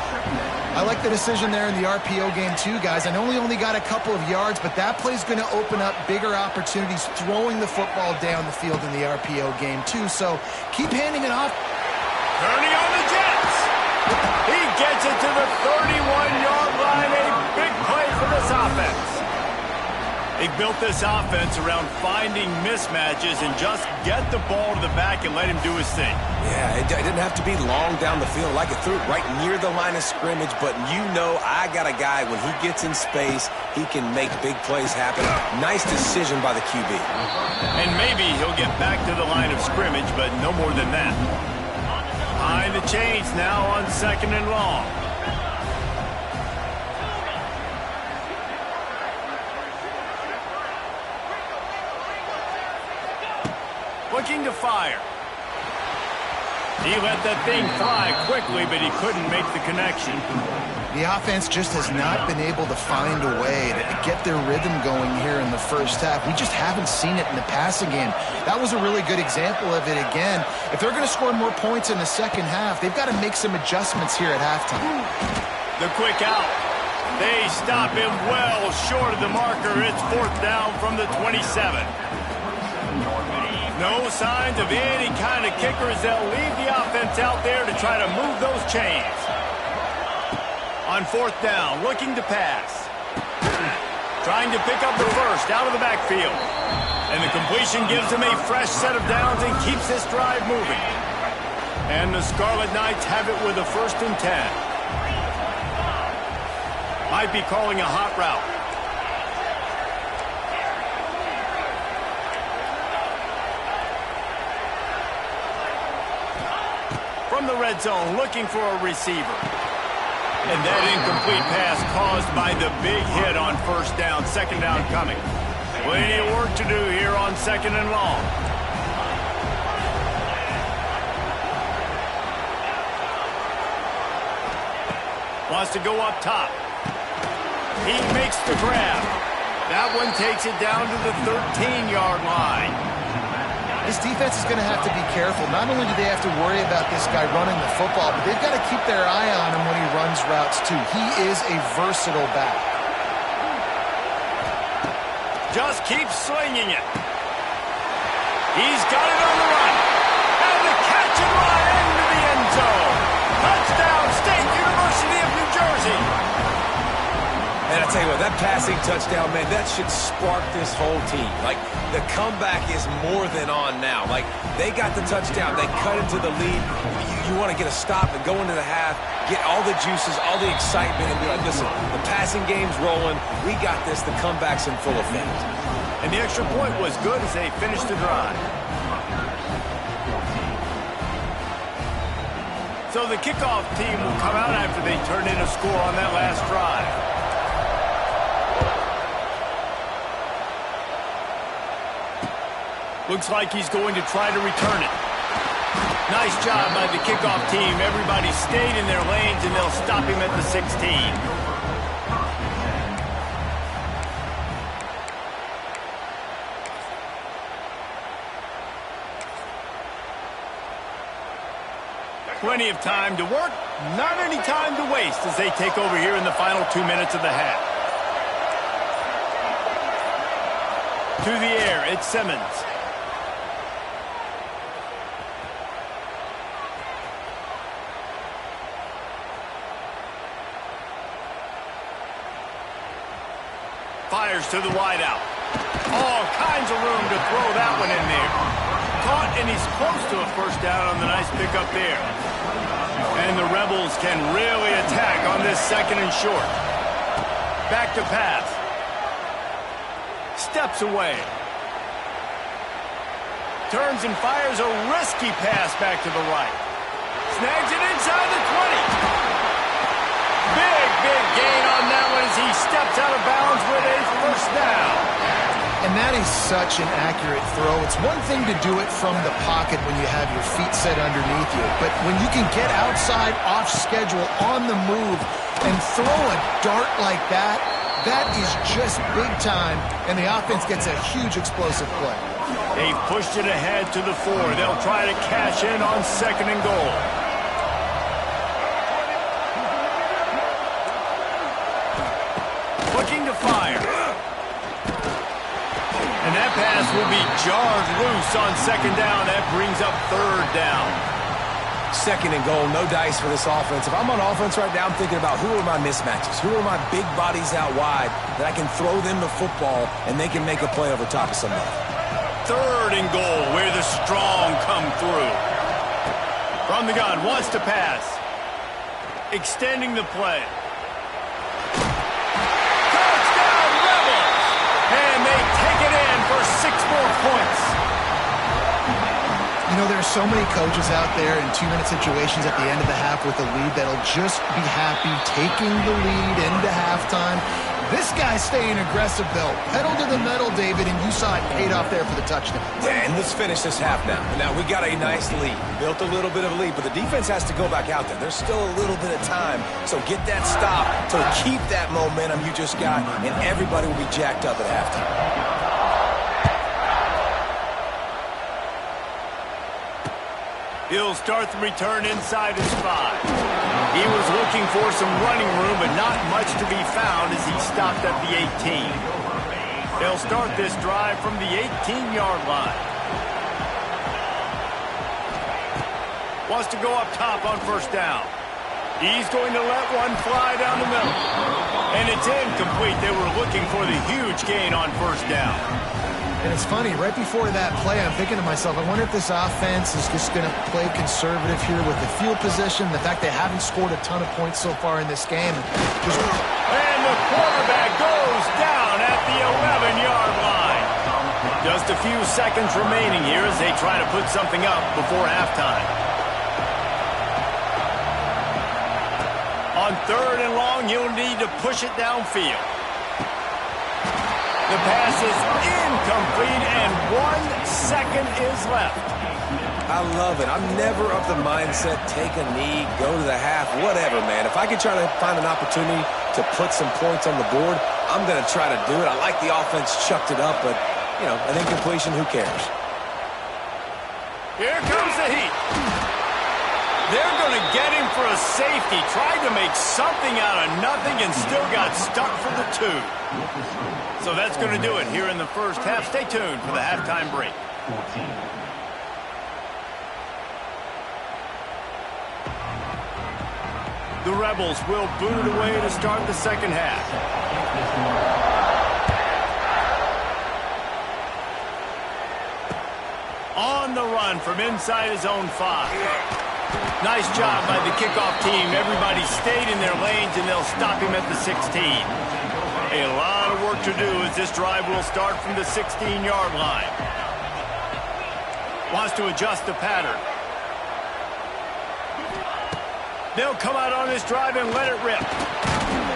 I like the decision there in the RPO game too, guys. I know we only got a couple of yards, but that play's going to open up bigger opportunities throwing the football down the field in the RPO game too. So keep handing it off. Turning on the Jets. He gets it to the 31-yard line. A big play for this offense. They built this offense around finding mismatches and just get the ball to the back and let him do his thing. Yeah, it didn't have to be long down the field. Like it threw it right near the line of scrimmage, but you know I got a guy, when he gets in space, he can make big plays happen. Nice decision by the QB. And maybe he'll get back to the line of scrimmage, but no more than that. Behind the chains now on 2nd and long. Looking to fire. He let that thing fly quickly, but he couldn't make the connection. The offense just has not been able to find a way to get their rhythm going here in the first half. We just haven't seen it in the passing game. That was a really good example of it again. If they're going to score more points in the second half, they've got to make some adjustments here at halftime. The quick out. They stop him well short of the marker. It's 4th down from the 27. No signs of any kind of kickers. They'll leave the offense out there to try to move those chains. On 4th down, looking to pass. Trying to pick up the first out of the backfield. And the completion gives him a fresh set of downs and keeps this drive moving. And the Scarlet Knights have it with a 1st and 10. Might be calling a hot route. From the red zone, looking for a receiver. And that incomplete pass caused by the big hit on 1st down. 2nd down coming. Plenty of work to do here on 2nd and long. Wants to go up top. He makes the grab. That one takes it down to the 13-yard line. This defense is going to have to be careful. Not only do they have to worry about this guy running the football, but they've got to keep their eye on him when he runs routes too. He is a versatile back. Just keep slinging it. He's got it on the run. And the catch and run into the end zone. Touchdown, State University of New Jersey. And I tell you what, that passing touchdown, man, that should spark this whole team. Like, the comeback is more than on now. Like, they got the touchdown. They cut into the lead. You want to get a stop and go into the half, get all the juices, all the excitement, and be like, listen, the passing game's rolling. We got this. The comeback's in full effect. And the extra point was good as they finished the drive. So the kickoff team will come out after they turn in a score on that last drive. Looks like he's going to try to return it. Nice job by the kickoff team. Everybody stayed in their lanes, and they'll stop him at the 16. Plenty of time to work, not any time to waste as they take over here in the final 2 minutes of the half. To the air, it's Simmons. Fires to the wideout. All kinds of room to throw that one in there. Caught, and he's close to a 1st down on the nice pickup there. And the Rebels can really attack on this 2nd and short. Back to pass. Steps away. Turns and fires a risky pass back to the right. Snags it inside the 20. Big gain on that one as he steps out of bounds with a 1st down. And And that is such an accurate throw. It's one thing to do it from the pocket when you have your feet set underneath you, but when you can get outside, off schedule, on the move, and throw a dart like that, that is just big time, and the offense gets a huge explosive play. They've pushed it ahead to the 4. They'll try to cash in on 2nd and goal. Looking to fire. And that pass will be jarred loose on 2nd down. That brings up 3rd down. 2nd and goal, no dice for this offense. If I'm on offense right now, I'm thinking about who are my mismatches? Who are my big bodies out wide that I can throw them the football and they can make a play over top of somebody? 3rd and goal, where the strong come through. From the gun, wants to pass. Extending the play. Touchdown, Rebels! And they take it in for 6 more points. You know, there's so many coaches out there in 2-minute situations at the end of the half with a lead that'll just be happy taking the lead into halftime. This guy's staying aggressive, though. Pedal to the metal, David, and you saw it paid off there for the touchdown. And let's finish this half now. Now, we got a nice lead. Built a little bit of a lead, but the defense has to go back out there. There's still a little bit of time. So get that stop to keep that momentum you just got, and everybody will be jacked up at halftime. He'll start the return inside his 5. He was looking for some running room, but not much to be found as he stopped at the 18. They'll start this drive from the 18-yard line. Wants to go up top on 1st down. He's going to let one fly down the middle. And it's incomplete. They were looking for the huge gain on 1st down. And it's funny, right before that play, I'm thinking to myself, I wonder if this offense is just going to play conservative here with the field position, the fact they haven't scored a ton of points so far in this game. And the quarterback goes down at the 11-yard line. Just a few seconds remaining here as they try to put something up before halftime. On 3rd and long, you'll need to push it downfield. The pass is incomplete, and 1 second is left. I love it. I'm never of the mindset, take a knee, go to the half, whatever, man. If I can try to find an opportunity to put some points on the board, I'm going to try to do it. I like the offense chucked it up, but, you know, an incompletion, who cares? Here comes the heat. They're going to get him for a safety. Tried to make something out of nothing and still got stuck for the 2. So that's going to do it here in the first half. Stay tuned for the halftime break. 14. The Rebels will boot it away to start the 2nd half. On the run from inside his own 5. Nice job by the kickoff team. Everybody stayed in their lanes, and they'll stop him at the 16. A lot of work to do as this drive will start from the 16-yard line. Wants to adjust the pattern. They'll come out on this drive and let it rip.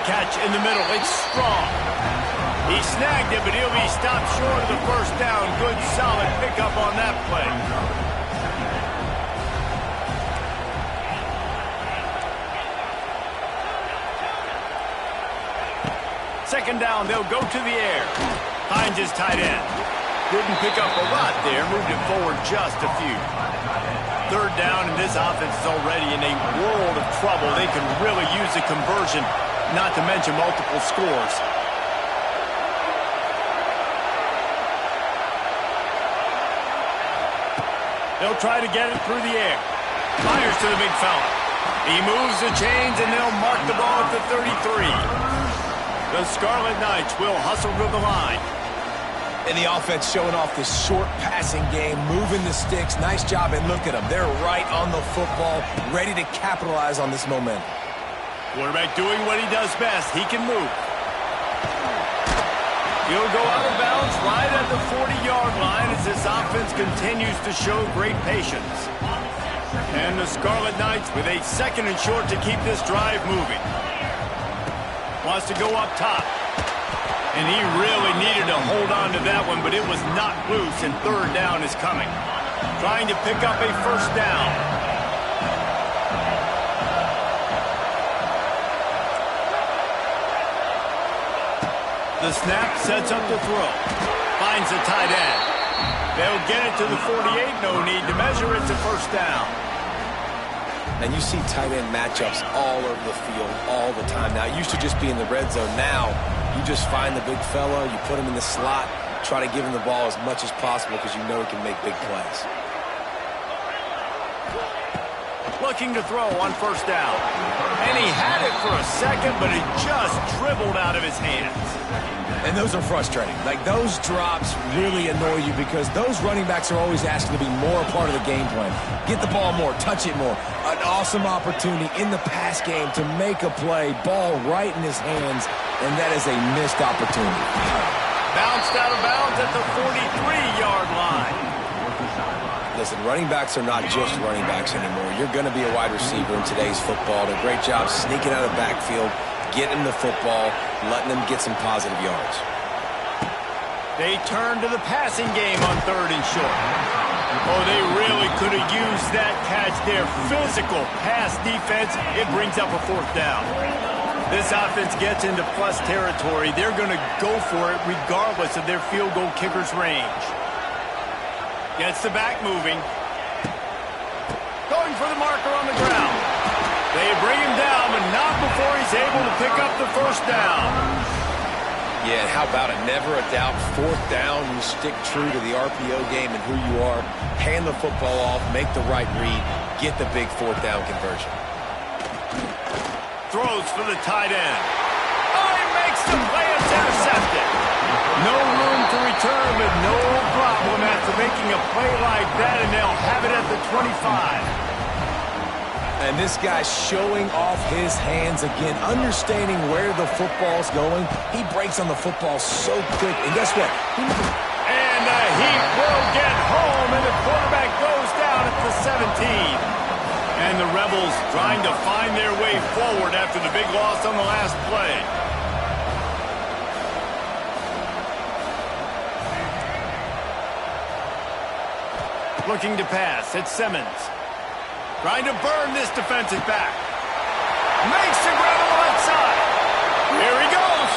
Catch in the middle. It's strong. He snagged it, but he'll be stopped short of the 1st down. Good, solid pickup on that play. Second down, they'll go to the air. Finds his tight end. Didn't pick up a lot there, moved it forward just a few. 3rd down, and this offense is already in a world of trouble. They can really use a conversion, not to mention multiple scores. They'll try to get it through the air. Fires to the big fella. He moves the chains, and they'll mark the ball at the 33. The Scarlet Knights will hustle to the line. And the offense showing off this short passing game, moving the sticks. Nice job, and look at them. They're right on the football, ready to capitalize on this momentum. Quarterback doing what he does best. He can move. He'll go out of bounds right at the 40-yard line as this offense continues to show great patience. And the Scarlet Knights with a 2nd and short to keep this drive moving. Wants to go up top. And he really needed to hold on to that one, but it was not loose, and third down is coming. Trying to pick up a first down. The snap sets up the throw. Finds the tight end. They'll get it to the 48. No need to measure. It's a first down. And you see tight end matchups all over the field all the time. Now, it used to just be in the red zone. Now, you just find the big fella, you put him in the slot, try to give him the ball as much as possible because you know he can make big plays. Looking to throw on first down. And he had it for a second, but it just dribbled out of his hands. And those are frustrating. Like, those drops really annoy you because those running backs are always asking to be more a part of the game plan. Get the ball more, touch it more. An awesome opportunity in the pass game to make a play, ball right in his hands, and that is a missed opportunity. Bounced out of bounds at the 43-yard line. Listen, running backs are not just running backs anymore. You're going to be a wide receiver in today's football. And a great job sneaking out of the backfield, getting the football, letting them get some positive yards. They turn to the passing game on third and short. Oh, they really could have used that catch there. Physical pass defense. It brings up a fourth down. This offense gets into plus territory. They're going to go for it regardless of their field goal kicker's range. Gets the back moving. Going for the marker on the ground. They bring him down, but not before he's able to pick up the first down. Yeah, and how about it? Never a doubt. Fourth down, you stick true to the RPO game and who you are. Hand the football off, make the right read, get the big fourth down conversion. Throws for the tight end. Oh, he makes the play. It's intercepted. No room to return, but no problem after making a play like that, and they'll have it at the 25. And this guy's showing off his hands again, understanding where the football's going. He breaks on the football so quick, and guess what? And the Heat will get home, and the quarterback goes down at the 17. And the Rebels trying to find their way forward after the big loss on the last play. Looking to pass, it's Simmons. Trying to burn this defensive back. Makes the grab on the left side. Here he goes.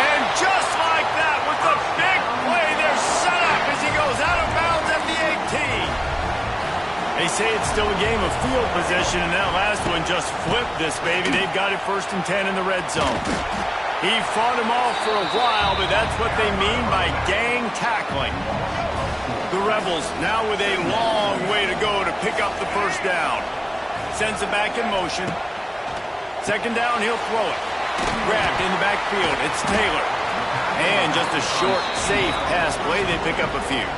And just like that, with the big play, they're set up as he goes out of bounds at the 18. They say it's still a game of field position, and that last one just flipped this baby. They've got it 1st and 10 in the red zone. He fought him off for a while, but that's what they mean by gang tackling. The Rebels now with a long way to go to pick up the first down. Sends it back in motion. Second down, he'll throw it. Grabbed in the backfield. It's Taylor. And just a short, safe pass play. They pick up a few.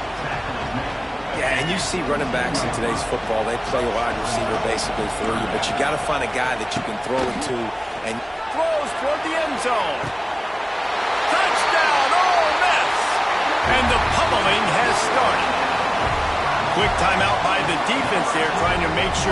Yeah, and you see running backs in today's football, they play wide receiver basically for you, but you got to find a guy that you can throw it to. And throws toward the end zone. Touchdown, Ole Miss! And the pummeling has started. Quick timeout by the defense there, trying to make sure